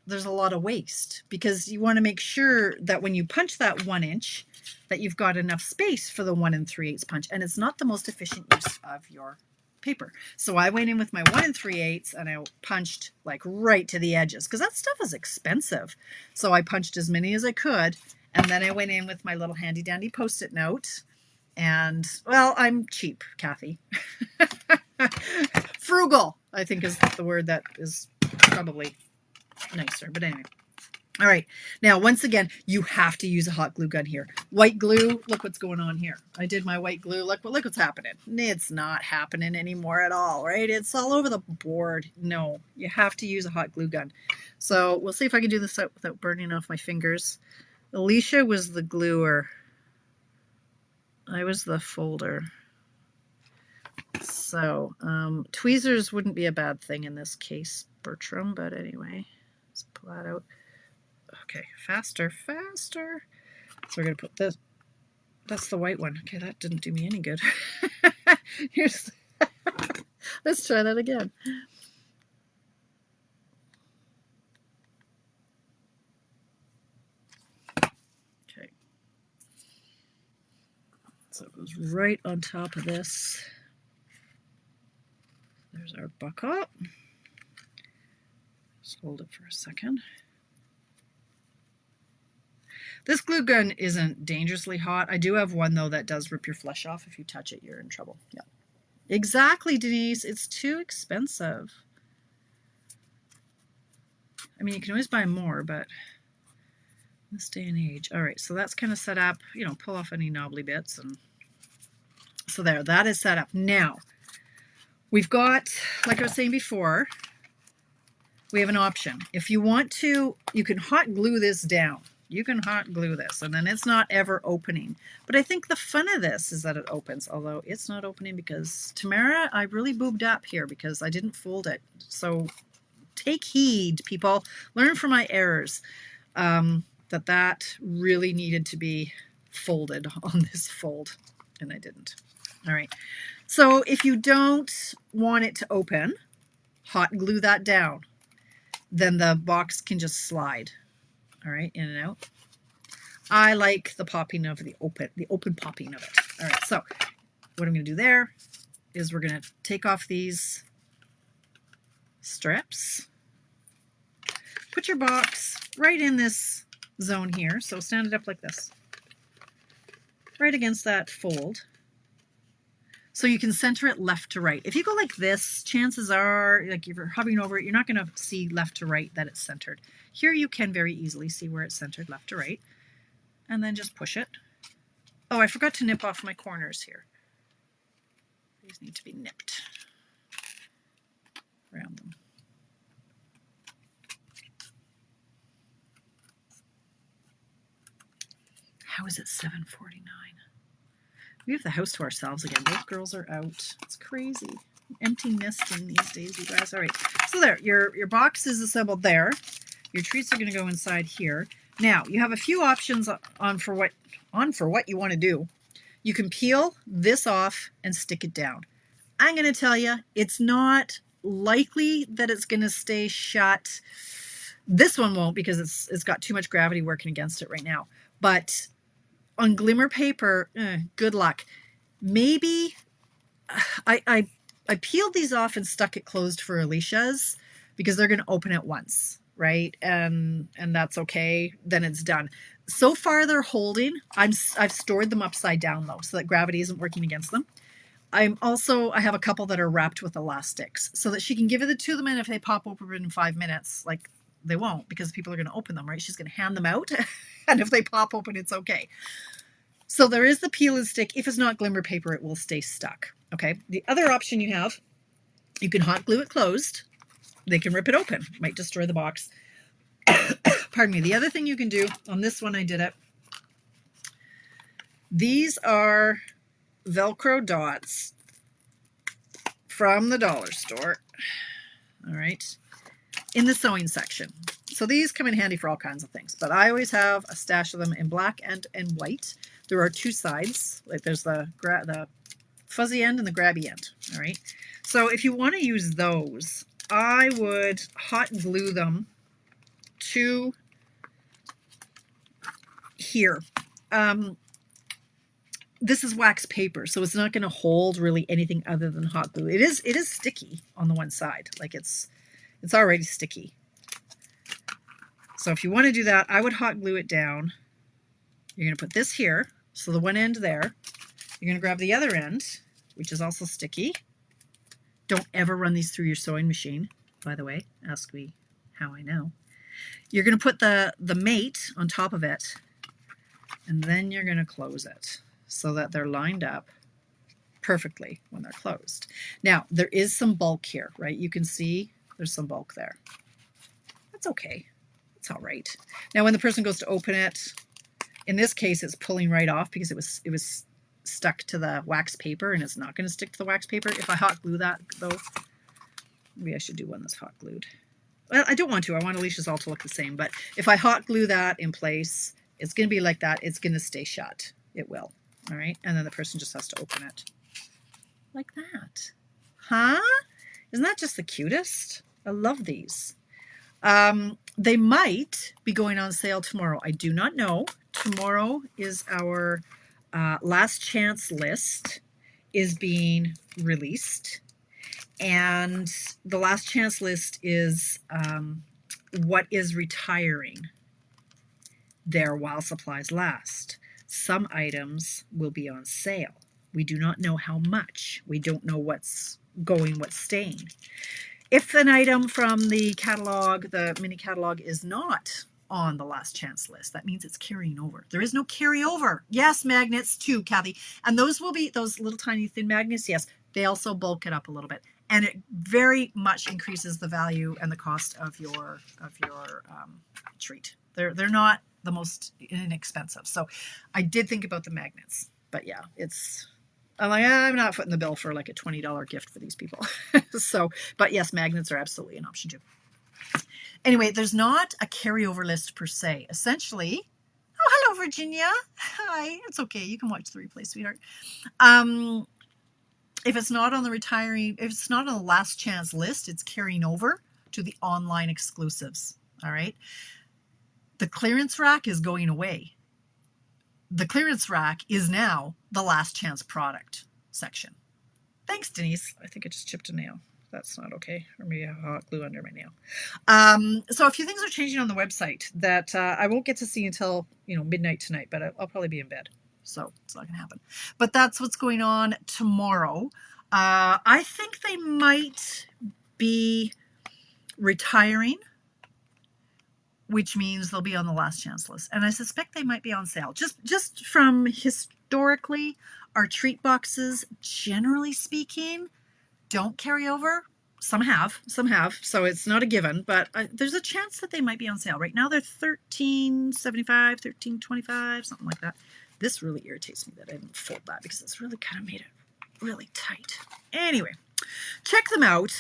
there's a lot of waste, because you want to make sure that when you punch that 1 inch, that you've got enough space for the 1 3/8 punch, and it's not the most efficient use of your paper. So I went in with my 1 3/8 and I punched like right to the edges, because that stuff is expensive. So I punched as many as I could, and then I went in with my little handy dandy Post-it note. And, well, I'm cheap, Kathy. Frugal, I think, is the word that is probably nicer, but anyway. All right, now once again, you have to use a hot glue gun here. White glue, look what's going on here. I did my white glue, look what's happening. It's not happening anymore at all, right? It's all over the board. No, you have to use a hot glue gun. So we'll see if I can do this without burning off my fingers. Alicia was the gluer. I was the folder. So tweezers wouldn't be a bad thing in this case, Bertram, but anyway, let's pull that out. Okay, faster, faster. So we're going to put this, that's the white one. Okay, that didn't do me any good. Here's, let's try that again. Okay. So it goes right on top of this. There's our buckle. Just hold it for a second. This glue gun isn't dangerously hot. I do have one, though, that does rip your flesh off. If you touch it, you're in trouble. Yeah. Exactly, Denise. It's too expensive. I mean, you can always buy more, but in this day and age. All right, so that's kind of set up. You know, pull off any knobbly bits. And so there, that is set up. Now, we've got, like I was saying before, we have an option. If you want to, you can hot glue this down. You can hot glue this, and then it's not ever opening. But I think the fun of this is that it opens, although it's not opening because, Tamara, I really boobed up here because I didn't fold it. So take heed, people. Learn from my errors. That really needed to be folded on this fold, and I didn't. All right. So if you don't want it to open, hot glue that down. Then the box can just slide. All right, in and out. I like the popping of the open popping of it. All right, so what I'm going to do there is we're going to take off these strips. Put your box right in this zone here. So stand it up like this, right against that fold. So you can center it left to right. If you go like this, chances are, like if you're hovering over it, you're not going to see left to right that it's centered. Here you can very easily see where it's centered left to right. And then just push it. Oh, I forgot to nip off my corners here. These need to be nipped around them. How is it 7:49? We have the house to ourselves again. Both girls are out. It's crazy. Empty nesting these days, you guys. All right. So there, your box is assembled there. Your treats are going to go inside here. Now, you have a few options on for what you want to do. You can peel this off and stick it down. I'm going to tell you, it's not likely that it's going to stay shut. This one won't, because it's got too much gravity working against it right now. But on glimmer paper, good luck. Maybe I peeled these off and stuck it closed for Alicia's because they're going to open at once, right? And that's okay. Then it's done. So far they're holding. I've stored them upside down though, so that gravity isn't working against them. I have a couple that are wrapped with elastics so that she can give it to them, and if they pop open in 5 minutes, like they won't, because people are going to open them, right? She's going to hand them out, and if they pop open, it's okay. So there is the peel and stick. If it's not glimmer paper, it will stay stuck. Okay. The other option you have, you can hot glue it closed. They can rip it open. Might destroy the box. Pardon me. The other thing you can do, on this one I did it. These are Velcro dots from the dollar store. All right. In the sewing section. So these come in handy for all kinds of things, but I always have a stash of them in black and white. There are two sides. Like there's the fuzzy end and the grabby end. All right. So if you want to use those, I would hot glue them to here. This is wax paper, so it's not going to hold really anything other than hot glue. It is sticky on the one side. Like it's already sticky. So if you want to do that, I would hot glue it down. You're going to put this here, so the one end there. You're going to grab the other end, which is also sticky. Don't ever run these through your sewing machine, by the way. Ask me how I know. You're going to put the mate on top of it, and then you're going to close it so that they're lined up perfectly when they're closed. Now, there is some bulk here, right? You can see there's some bulk there. That's okay. It's all right. Now, when the person goes to open it, in this case, it's pulling right off because it was stuck to the wax paper, and it's not going to stick to the wax paper. If I hot glue that, though, maybe I should do one that's hot glued. Well, I don't want to. I want Alicia's all to look the same. But if I hot glue that in place, it's going to be like that. It's going to stay shut. It will. All right. And then the person just has to open it. Like that. Huh? Isn't that just the cutest? I love these. They might be going on sale tomorrow. I do not know. Tomorrow is our last chance list is being released. And the last chance list is what is retiring there while supplies last. Some items will be on sale. We do not know how much. We don't know what's going, what's staying. If an item from the catalog, the mini catalog, is not on the last chance list, that means it's carrying over. There is no carryover. Yes, magnets too, Kathy. And those will be those little tiny thin magnets. Yes, they also bulk it up a little bit. And it very much increases the value and the cost of your treat. They're not the most inexpensive. So I did think about the magnets. But yeah, I'm like, I'm not footing the bill for like a $20 gift for these people. So, but yes, magnets are absolutely an option too. Anyway, there's not a carryover list per se. Essentially, oh, hello, Virginia. Hi, it's okay. You can watch the replay, sweetheart. If it's not on the if it's not on the last chance list, it's carrying over to the online exclusives. All right. The clearance rack is going away. The clearance rack is now the last chance product section. Thanks, Denise. I think I just chipped a nail. That's not okay. Or maybe I have hot glue under my nail. So a few things are changing on the website that I won't get to see until midnight tonight, but I'll probably be in bed. So it's not going to happen. But that's what's going on tomorrow. I think they might be retiring, which means they'll be on the last chance list. And I suspect they might be on sale. Just from historically, our treat boxes, generally speaking, don't carry over. Some have. So it's not a given, but there's a chance that they might be on sale. Right now they're $13.75, $13.25, something like that. This really irritates me that I didn't fold that because it's really kind of made it really tight. Anyway, check them out.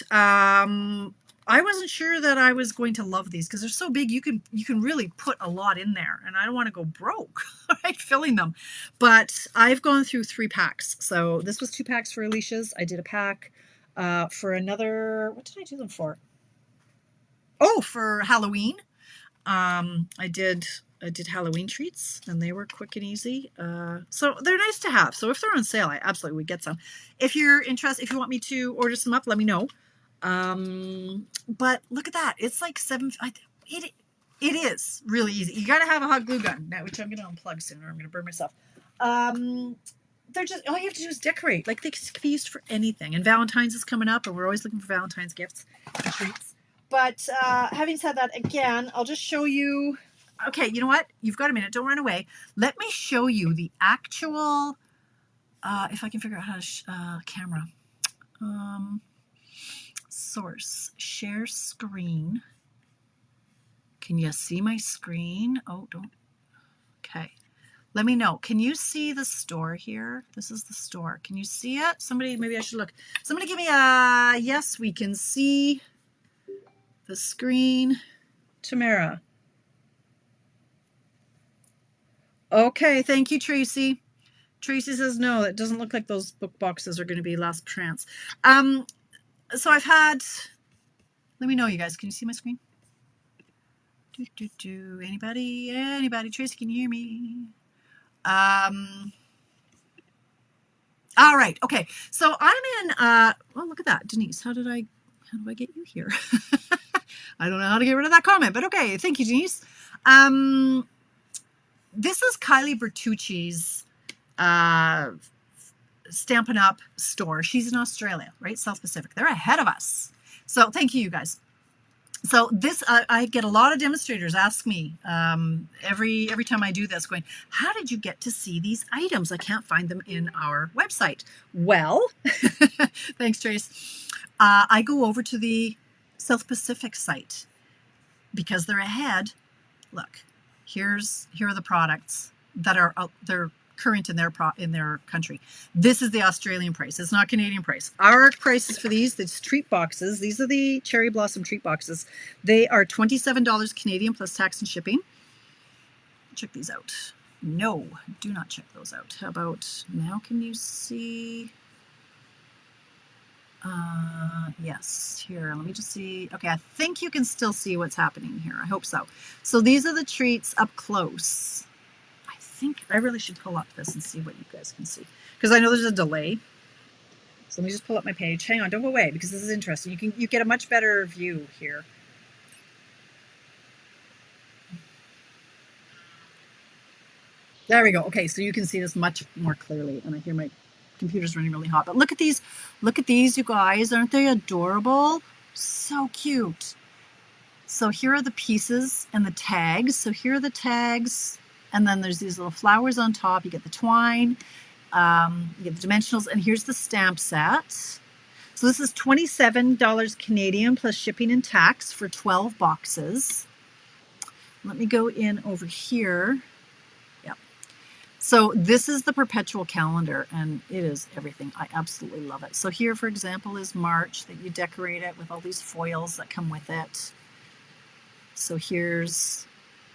I wasn't sure that I was going to love these because they're so big. You can really put a lot in there, and I don't want to go broke, right, filling them. But I've gone through 3 packs. So this was 2 packs for Alicia's. I did a pack for another. What did I do them for? Oh, for Halloween. I did Halloween treats, and they were quick and easy. So they're nice to have. So if they're on sale, I absolutely would get some. If you're interested, if you want me to order some up, let me know. But look at that. It's like it is really easy. You got to have a hot glue gun, which I'm going to unplug soon or I'm going to burn myself. they're just, all you have to do is decorate. Like, they can be used for anything. And Valentine's is coming up, and we're always looking for Valentine's gifts and treats. But having said that, again, I'll just show you. Okay, you know what? You've got a minute. Don't run away. Let me show you the actual, if I can figure out how to, camera. Source, share screen. Can you see my screen? Oh, don't. Okay. Let me know. Can you see the store here? This is the store. Can you see it? Somebody, maybe I should look. Somebody give me a yes, we can see the screen. Tamara. Okay, thank you, Tracy. Tracy says no, it doesn't look like those book boxes are going to be last chance. So I've had, let me know, you guys. Can you see my screen? Anybody? Anybody? Tracy, can you hear me? All right. Okay. So I'm in, well, look at that. Denise, how do I get you here? I don't know how to get rid of that comment, but okay. Thank you, Denise. This is Kylie Bertucci's Stampin' Up store. She's in Australia, right? South Pacific. They're ahead of us. So thank you guys. So this, I get a lot of demonstrators ask me every time I do this, going, how did you get to see these items? I can't find them in our website. Well, thanks, Trace. I go over to the South Pacific site because they're ahead. Look, here are the products that are they're current in their country. This is the Australian price. It's not Canadian price. Our prices for these treat boxes. These are the cherry blossom treat boxes. They are $27 Canadian plus tax and shipping. Check these out. No, do not check those out. How about now? Can you see? Yes, here, let me just see. Okay, I think you can still see what's happening here. I hope so. So these are the treats up close. I think I really should pull up this and see what you guys can see, because I know there's a delay. So let me just pull up my page. Hang on, don't go away, because this is interesting. You get a much better view here. There we go. Okay, so you can see this much more clearly, and I hear my computer's running really hot. But look at these, you guys. Aren't they adorable? So cute. So here are the pieces and the tags. So here are the tags, and then there's these little flowers on top. You get the twine, you get the dimensionals, and here's the stamp set. So this is $27 Canadian plus shipping and tax for 12 boxes. Let me go in over here. So this is the perpetual calendar, and it is everything. I absolutely love it. So here, for example, is March, that you decorate it with all these foils that come with it. So here's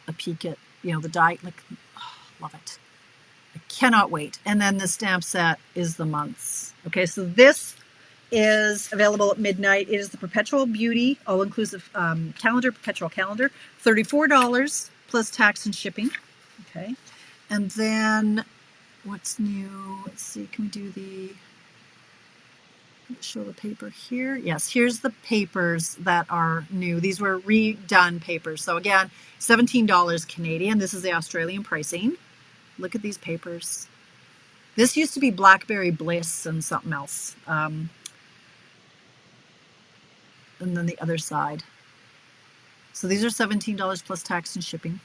a peek at, the die. Like, oh, love it. I cannot wait. And then the stamp set is the months. Okay, so this is available at midnight. It is the Perpetual Beauty all-inclusive calendar, perpetual calendar, $34 plus tax and shipping. Okay. And then what's new? Let's see, can we do show the paper here? Yes, here's the papers that are new. These were redone papers. So again, $17 Canadian. This is the Australian pricing. Look at these papers. This used to be Blackberry Bliss and something else. And then the other side. So these are $17 plus tax and shipping.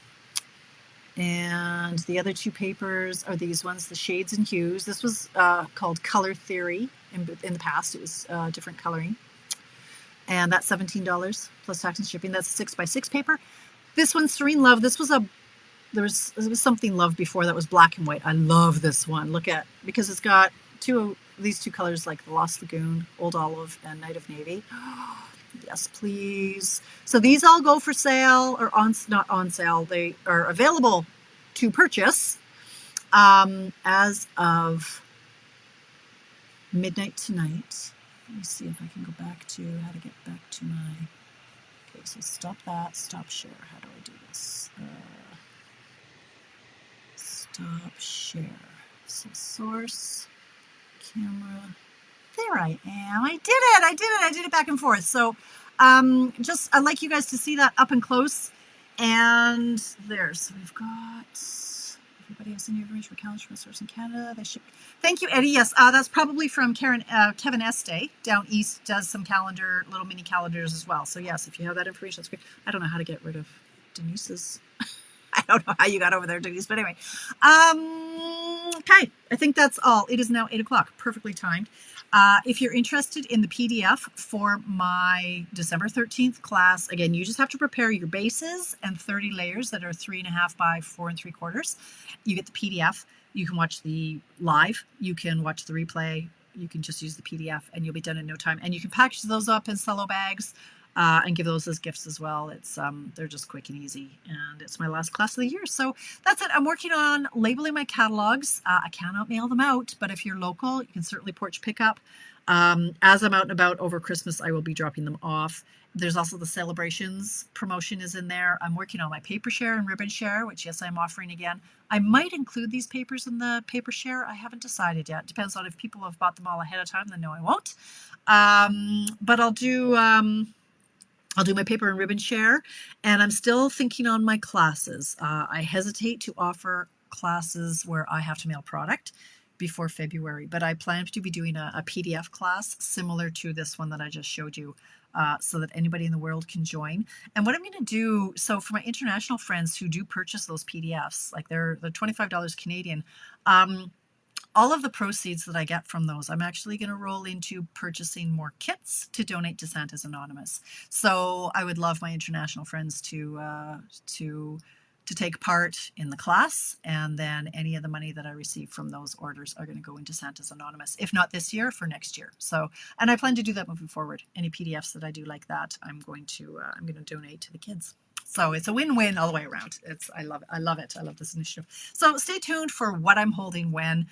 And the other two papers are these ones, the Shades and Hues. This was called Color Theory. In the past, it was different coloring. And that's $17 plus tax and shipping. That's a 6x6 paper. This one, Serene Love. This was there was something Love before that was black and white. I love this one. Look at, because it's got these two colors, like the Lost Lagoon, Old Olive, and Night of Navy. Yes, please. So these all go for sale, or not on sale. They are available to purchase as of midnight tonight. Let me see if I can go back to how to get back to my. Okay, so stop that. Stop share. How do I do this? Stop share. So source, camera. There I am. I did it back and forth. So I'd like you guys to see that up and close. And there, so we've Everybody has any information for calendar for stores in Canada. They ship. Thank you, Eddie. Yes, that's probably from Kevin Este down east. Does some little mini calendars as well. So yes, if you have that information, that's great. I don't know how to get rid of Denise's. I don't know how you got over there, Denise, but anyway. Okay, I think that's all. It is now 8 o'clock, perfectly timed. If you're interested in the PDF for my December 13th class, again, you just have to prepare your bases and 30 layers that are 3.5 by 4 3/4. You get the PDF. You can watch the live. You can watch the replay. You can just use the PDF and you'll be done in no time. And you can package those up in cello bags and give those as gifts as well. It's they're just quick and easy, and it's my last class of the year. So that's it. I'm working on labeling my catalogs. I cannot mail them out, but if you're local, you can certainly porch pick up. As I'm out and about over Christmas, I will be dropping them off. There's also the celebrations promotion is in there. I'm working on my paper share and ribbon share, which yes, I'm offering again. I might include these papers in the paper share. I haven't decided yet. Depends on if people have bought them all ahead of time, then no, I won't. But I'll do my paper and ribbon share, and I'm still thinking on my classes. I hesitate to offer classes where I have to mail product before February, but I plan to be doing a PDF class similar to this one that I just showed you, so that anybody in the world can join. And what I'm going to do, so for my international friends who do purchase those PDFs, like they're $25 Canadian, all of the proceeds that I get from those, I'm actually going to roll into purchasing more kits to donate to Santa's Anonymous. So I would love my international friends to take part in the class, and then any of the money that I receive from those orders are going to go into Santa's Anonymous, if not this year, for next year. So, and I plan to do that moving forward. Any PDFs that I do like that, I'm going to donate to the kids. So it's a win-win all the way around. I love it. I love it. I love this initiative. So stay tuned for what I'm holding when.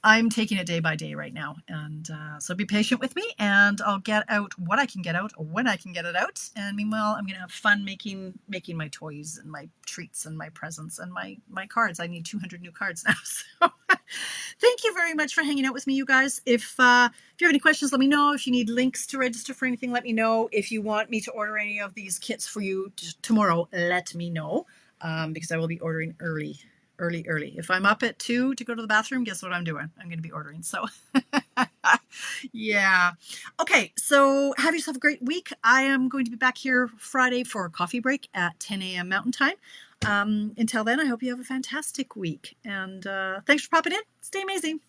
I'm taking it day by day right now, and so be patient with me, and I'll get out what I can get out when I can get it out. And meanwhile, I'm gonna have fun making my toys and my treats and my presents and my cards. I need 200 new cards now. So thank you very much for hanging out with me, you guys. If you have any questions, let me know. If you need links to register for anything, let me know. If you want me to order any of these kits for you tomorrow, let me know, because I will be ordering early. If I'm up at 2 to go to the bathroom, guess what I'm doing? I'm going to be ordering. So yeah. Okay. So have yourself a great week. I am going to be back here Friday for a coffee break at 10 a.m. Mountain Time. Until then, I hope you have a fantastic week. And thanks for popping in. Stay amazing.